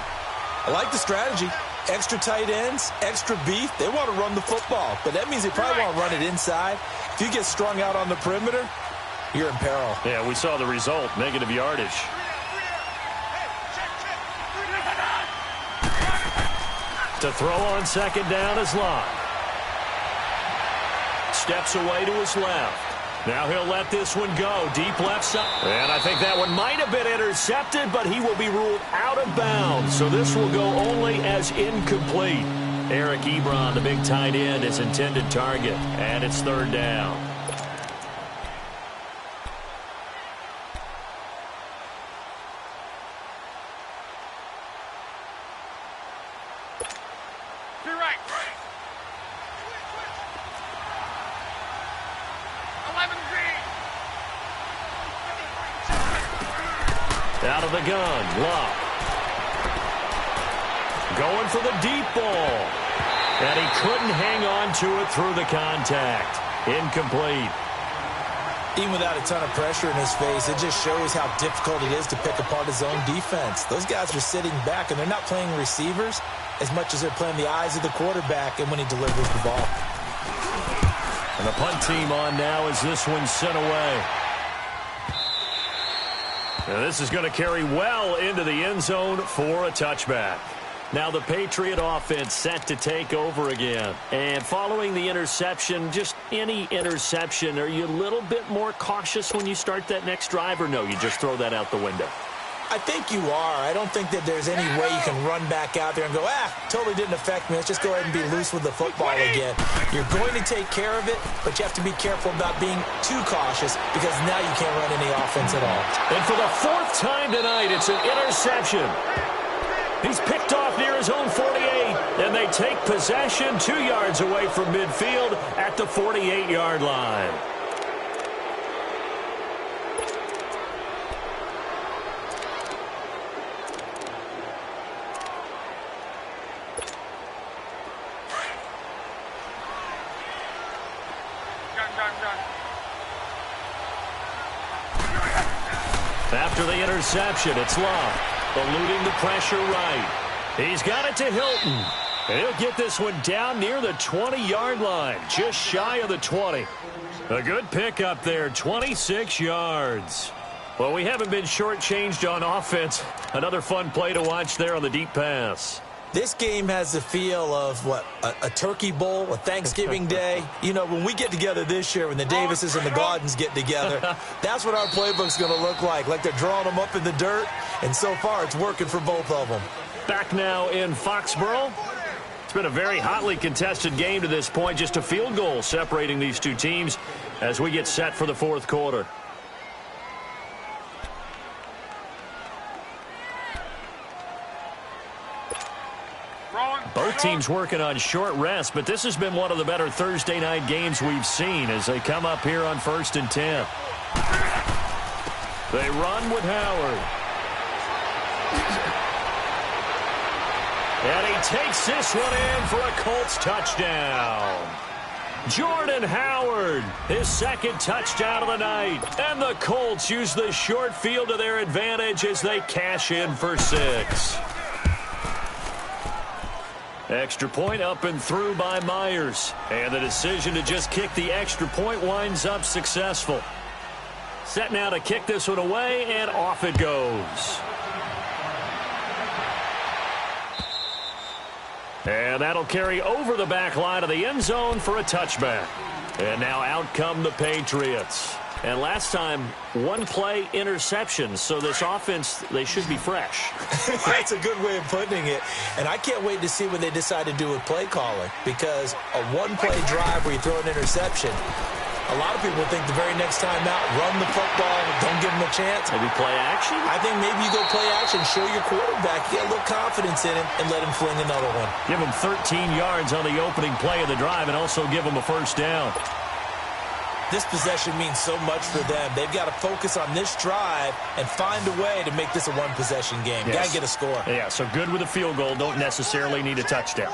Speaker 5: I like the strategy. Extra tight ends, extra beef. They want to run the football, but that means they probably want to run it inside. If you get strung out on the perimeter, you're in peril.
Speaker 4: Yeah, we saw the result, negative yardage. To throw on 2nd down is Locke. Steps away to his left. Now he'll let this one go. Deep left side. And I think that one might have been intercepted, but he will be ruled out of bounds. So this will go only as incomplete. Eric Ebron, the big tight end, is intended target. And it's 3rd down. Out of the gun, Locke. Going for the deep ball. And he couldn't hang on to it through the contact. Incomplete.
Speaker 5: Even without a ton of pressure in his face, it just shows how difficult it is to pick apart his own defense. Those guys are sitting back, and they're not playing receivers as much as they're playing the eyes of the quarterback and when he delivers the ball.
Speaker 4: And the punt team on now as this one's sent away. Now this is going to carry well into the end zone for a touchback. Now the Patriot offense set to take over again. And following the interception, just any interception, are you a little bit more cautious when you start that next drive, or no, you just throw that out the window?
Speaker 5: I think you are. I don't think that there's any way you can run back out there and go, totally didn't affect me. Let's just go ahead and be loose with the football again. You're going to take care of it, but you have to be careful about being too cautious because now you can't run any offense at all.
Speaker 4: And for the 4th time tonight, it's an interception. He's picked off near his own 48, and they take possession 2 yards away from midfield at the 48-yard line. After the interception, it's Locke, eluding the pressure right. He's got it to Hilton. And he'll get this one down near the 20-yard line, just shy of the 20. A good pickup there, 26 yards. Well, we haven't been shortchanged on offense. Another fun play to watch there on the deep pass.
Speaker 5: This game has the feel of, a turkey bowl, a Thanksgiving day. You know, when we get together this year, when the Davises and the Gordons get together, that's what our playbook's going to look like they're drawing them up in the dirt, and so far it's working for both of them.
Speaker 4: Back now in Foxborough. It's been a very hotly contested game to this point, just a field goal separating these two teams as we get set for the 4th quarter. Both teams working on short rest, but this has been one of the better Thursday night games we've seen as they come up here on 1st and 10. They run with Howard. And he takes this one in for a Colts touchdown. Jordan Howard, his 2nd touchdown of the night. And the Colts use the short field to their advantage as they cash in for 6. Extra point up and through by Myers. And the decision to just kick the extra point winds up successful. Set now to kick this one away, and off it goes. And that'll carry over the back line of the end zone for a touchback. And now out come the Patriots. And last time, one play interception. So this offense, they should be fresh.
Speaker 5: That's a good way of putting it. And I can't wait to see what they decide to do with play calling. Because a one-play drive where you throw an interception, a lot of people think the very next time out, run the football, don't give them a chance.
Speaker 4: Maybe play action?
Speaker 5: I think maybe you go play action, show your quarterback, get a little confidence in him, and let him fling another one.
Speaker 4: Give him 13 yards on the opening play of the drive and also give him a first down.
Speaker 5: This possession means so much for them. They've got to focus on this drive and find a way to make this a one-possession game.
Speaker 4: Yes.
Speaker 5: Got to get a score.
Speaker 4: Yeah, so good with a field goal. Don't necessarily need a touchdown.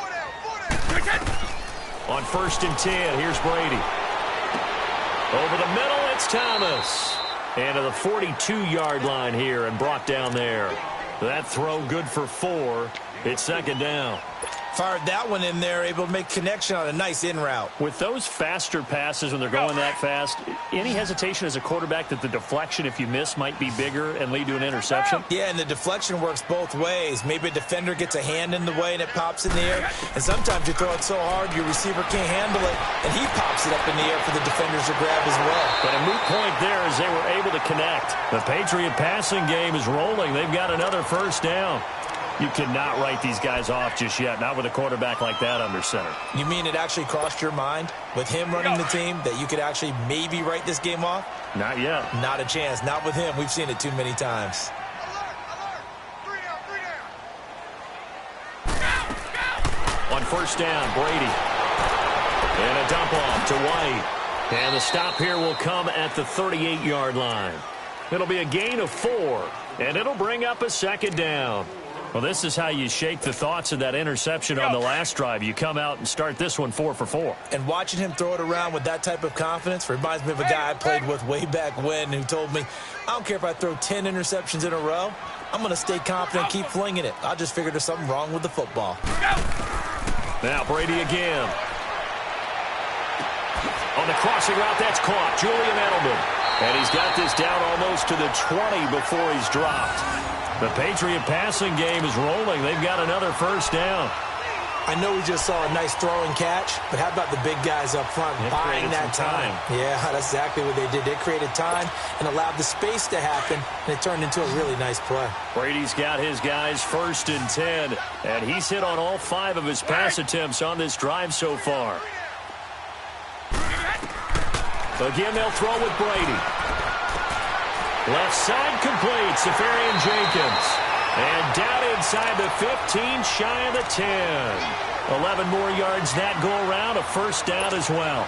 Speaker 4: On 1st and 10, here's Brady. Over the middle, it's Thomas. And to the 42-yard line here and brought down there. That throw good for 4. It's 2nd down.
Speaker 5: Fired that one in there, able to make connection on a nice in route.
Speaker 4: With those faster passes when they're going that fast, any hesitation as a quarterback that the deflection, if you miss, might be bigger and lead to an interception?
Speaker 5: Yeah, and the deflection works both ways. Maybe a defender gets a hand in the way and it pops in the air. And sometimes you throw it so hard your receiver can't handle it, and he pops it up in the air for the defenders to grab as well.
Speaker 4: But a moot point there as they were able to connect. The Patriot passing game is rolling. They've got another first down. You cannot write these guys off just yet, not with a quarterback like that under center.
Speaker 5: You mean it actually crossed your mind with him running the team that you could actually maybe write this game off?
Speaker 4: Not yet.
Speaker 5: Not a chance. Not with him. We've seen it too many times.
Speaker 4: On 1st down, Brady. And a dump off to White. And the stop here will come at the 38-yard line. It'll be a gain of 4, and it'll bring up a 2nd down. Well, this is how you shake the thoughts of that interception on the last drive. You come out and start this one 4 for 4.
Speaker 5: And watching him throw it around with that type of confidence reminds me of a guy I played with way back when who told me, I don't care if I throw 10 interceptions in a row. I'm going to stay confident, keep flinging it. I just figured there's something wrong with the football.
Speaker 4: Now Brady again. On the crossing route, that's caught. Julian Edelman. And he's got this down almost to the 20 before he's dropped. The Patriot passing game is rolling. They've got another first down.
Speaker 5: I know we just saw a nice throw and catch, but how about the big guys up front buying that time? Yeah, that's exactly what they did. They created time and allowed the space to happen, and it turned into a really nice play.
Speaker 4: Brady's got his guys 1st and 10, and he's hit on all 5 of his pass attempts on this drive so far. Again, they'll throw with Brady. Left side complete, Safarian Jenkins. And down inside the 15, shy of the 10. 11 more yards that go around, a first down as well.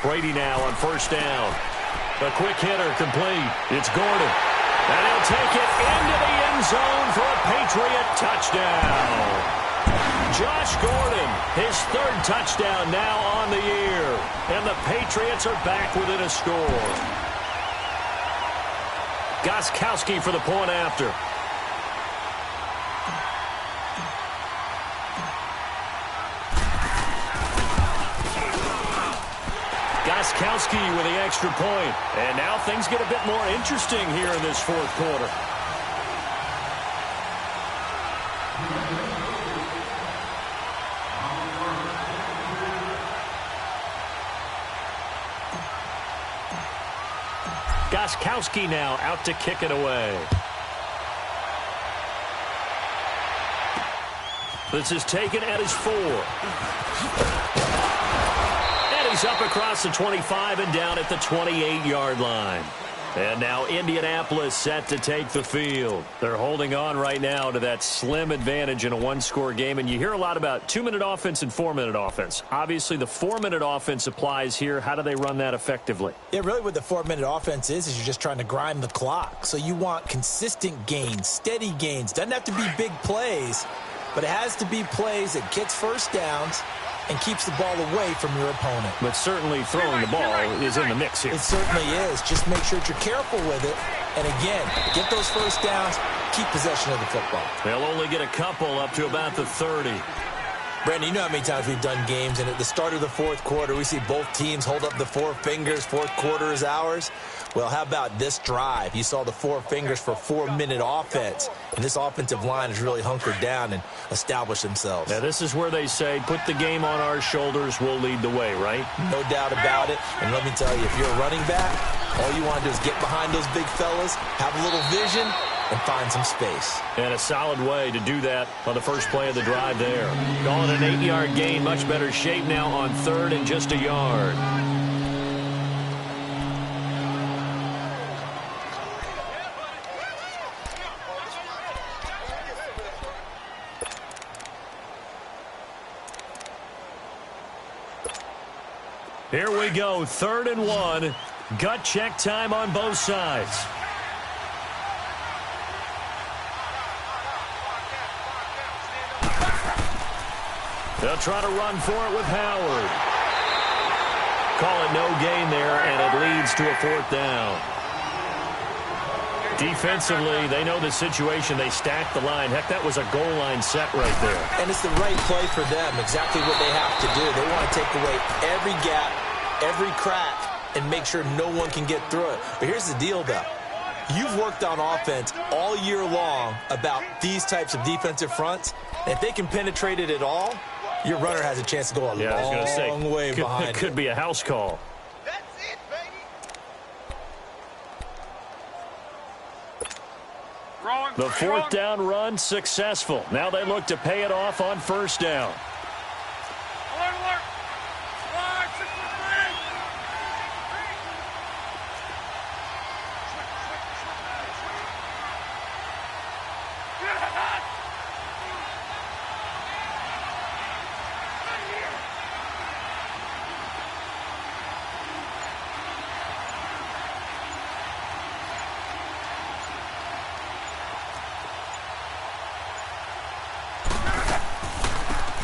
Speaker 4: Brady now on 1st down. A quick hitter complete. It's Gordon. And he'll take it into the end zone for a Patriot touchdown. Josh Gordon, his 3rd touchdown now on the year. And the Patriots are back within a score. Gostkowski for the point after. Gostkowski with the extra point. And now things get a bit more interesting here in this 4th quarter. Gostkowski now out to kick it away. This is taken at his 4. He's up across the 25 and down at the 28-yard line. And now Indianapolis set to take the field. They're holding on right now to that slim advantage in a one-score game. And you hear a lot about 2-minute offense and 4-minute offense. Obviously, the 4-minute offense applies here. How do they run that effectively?
Speaker 5: Yeah, really what the 4-minute offense is you're just trying to grind the clock. So you want consistent gains, steady gains. Doesn't have to be big plays, but it has to be plays that gets first downs and keeps the ball away from your opponent.
Speaker 4: But certainly throwing the ball is in the mix here.
Speaker 5: It certainly is. Just make sure that you're careful with it. And again, get those first downs, keep possession of the football.
Speaker 4: They'll only get a couple up to about the 30.
Speaker 5: Brandon, you know how many times we've done games, and at the start of the fourth quarter, we see both teams hold up the four fingers, fourth quarter is ours. Well, how about this drive? You saw the four fingers for 4-minute offense, and this offensive line has really hunkered down and established themselves.
Speaker 4: Now, this is where they say, put the game on our shoulders, we'll lead the way, right?
Speaker 5: No doubt about it, and let me tell you, if you're a running back, all you want to do is get behind those big fellas, have a little vision, and find some space.
Speaker 4: And a solid way to do that on the first play of the drive there. Calling an 8-yard gain, much better shape now on 3rd and just a yard. Here we go, 3rd and 1. Gut check time on both sides. They'll try to run for it with Howard. Call it no gain there, and it leads to a 4th down. Defensively, they know the situation. They stack the line. Heck, that was a goal line set right there.
Speaker 5: And it's the right play for them, exactly what they have to do. They want to take away every gap, every crack, and make sure no one can get through it. But here's the deal, though. You've worked on offense all year long about these types of defensive fronts. And if they can penetrate it at all, your runner has a chance to go a long way behind it.
Speaker 4: Could be a house call.
Speaker 6: That's it, baby.
Speaker 4: The 4th down run successful. Now they look to pay it off on 1st down.
Speaker 6: Alert, alert. Slide, 6-3.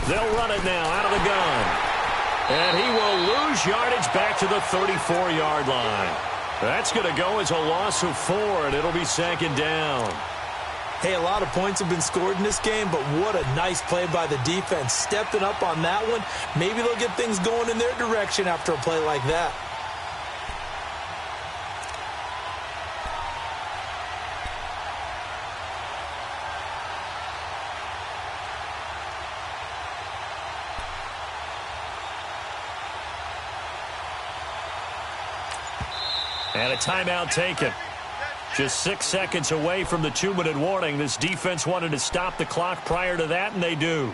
Speaker 4: They'll run it now out of the gun. And he will lose yardage back to the 34-yard line. That's going to go as a loss of 4, and it'll be 2nd down.
Speaker 5: Hey, a lot of points have been scored in this game, but what a nice play by the defense. Stepping up on that one, maybe they'll get things going in their direction after a play like that.
Speaker 4: And a timeout taken. Just 6 seconds away from the 2-minute warning. This defense wanted to stop the clock prior to that, and they do.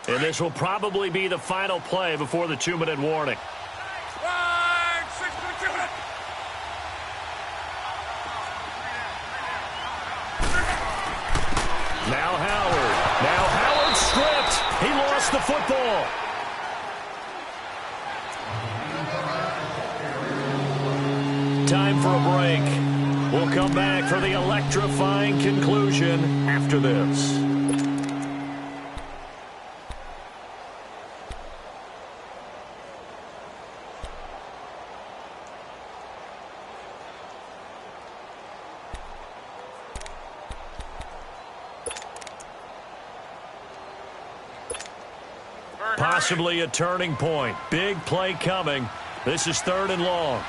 Speaker 4: And this will probably be the final play before the 2-minute warning. Now Howard stripped. He lost the football. Time for a break. We'll come back for the electrifying conclusion after this. Possibly a turning point. Big play coming. This is 3rd and long.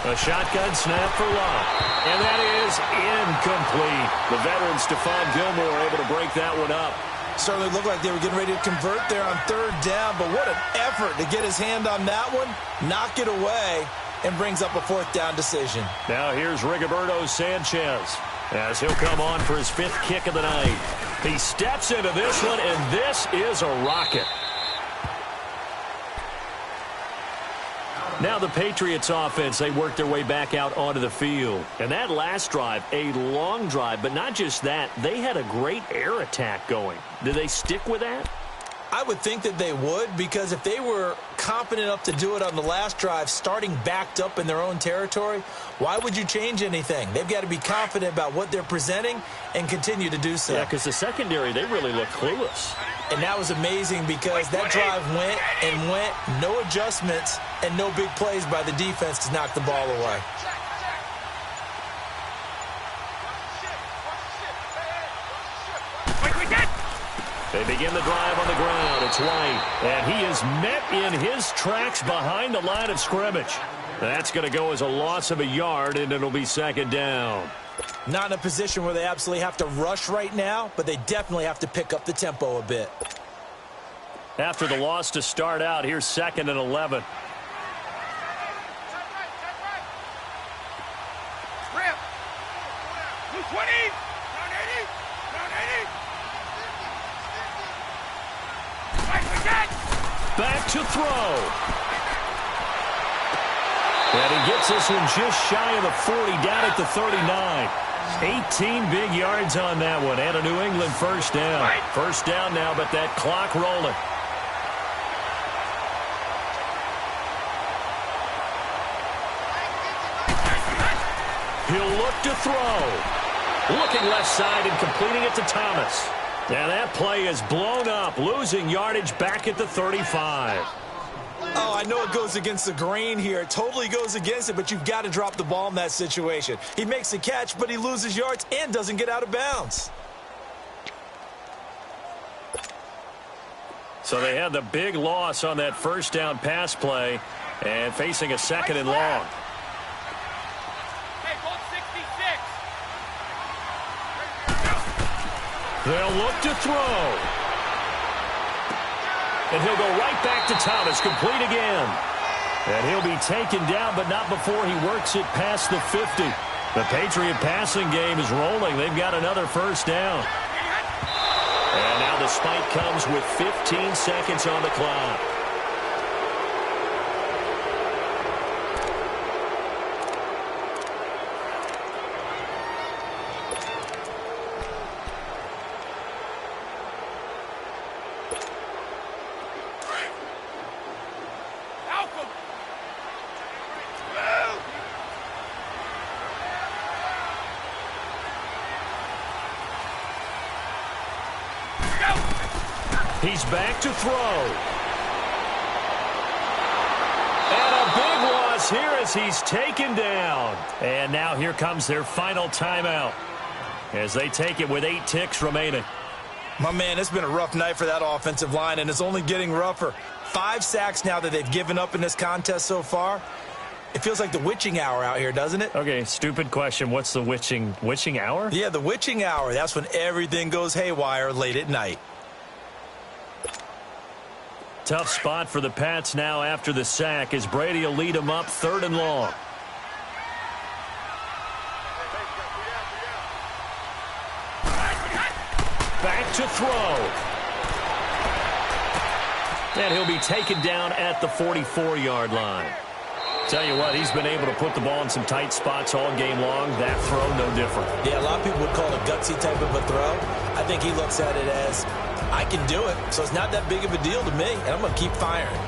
Speaker 4: A shotgun snap for Love. And that is incomplete. The veteran Stephon Gilmore able to break that one up.
Speaker 5: Certainly looked like they were getting ready to convert there on 3rd down, but what an effort to get his hand on that one, knock it away, and brings up a 4th down decision.
Speaker 4: Now here's Rigoberto Sanchez as he'll come on for his 5th kick of the night. He steps into this one, and this is a rocket. Now the Patriots offense, they work their way back out onto the field. And that last drive, a long drive, but not just that, they had a great air attack going. Did they stick with that?
Speaker 5: I would think that they would, because if they were confident enough to do it on the last drive, starting backed up in their own territory, why would you change anything? They've got to be confident about what they're presenting and continue to do so.
Speaker 4: Yeah, because the secondary, they really look clueless.
Speaker 5: And that was amazing because that drive went and went, no adjustments and no big plays by the defense to knock the ball away.
Speaker 4: They begin the drive on the ground. It's White, and he is met in his tracks behind the line of scrimmage. That's going to go as a loss of a yard, and it'll be second down.
Speaker 5: Not in a position where they absolutely have to rush right now, but they definitely have to pick up the tempo a bit.
Speaker 4: After the loss to start out, here's 2nd and 11.
Speaker 6: Rip. 220. Down 80. Down 80.
Speaker 4: Back to throw. And he gets this one just shy of the 40, down at the 39. 18 big yards on that one, and a New England first down. First down now, but that clock rolling. He'll look to throw. Looking left side and completing it to Thomas. And that play is blown up, losing yardage back at the 35.
Speaker 5: Oh, I know it goes against the grain here. It totally goes against it, but you've got to drop the ball in that situation. He makes the catch, but he loses yards and doesn't get out of bounds.
Speaker 4: So they had the big loss on that first down pass play and facing a 2nd and long. They'll look to throw. And he'll go right back to Thomas, complete again. And he'll be taken down, but not before he works it past the 50. The Patriot passing game is rolling. They've got another first down. And now the spike comes with 15 seconds on the clock. He's back to throw. And a big loss here as he's taken down. And now here comes their final timeout as they take it with 8 ticks remaining.
Speaker 5: My man, it's been a rough night for that offensive line, and it's only getting rougher. 5 sacks now that they've given up in this contest so far. It feels like the witching hour out here, doesn't it?
Speaker 4: Okay, stupid question. What's the witching hour?
Speaker 5: Yeah, the witching hour. That's when everything goes haywire late at night.
Speaker 4: Tough spot for the Pats now after the sack as Brady will lead them up 3rd and long. Back to throw. And he'll be taken down at the 44-yard line. Tell you what, he's been able to put the ball in some tight spots all game long. That throw, no different.
Speaker 5: Yeah, a lot of people would call it a gutsy type of a throw. I think he looks at it as, I can do it, so it's not that big of a deal to me, and I'm going to keep firing.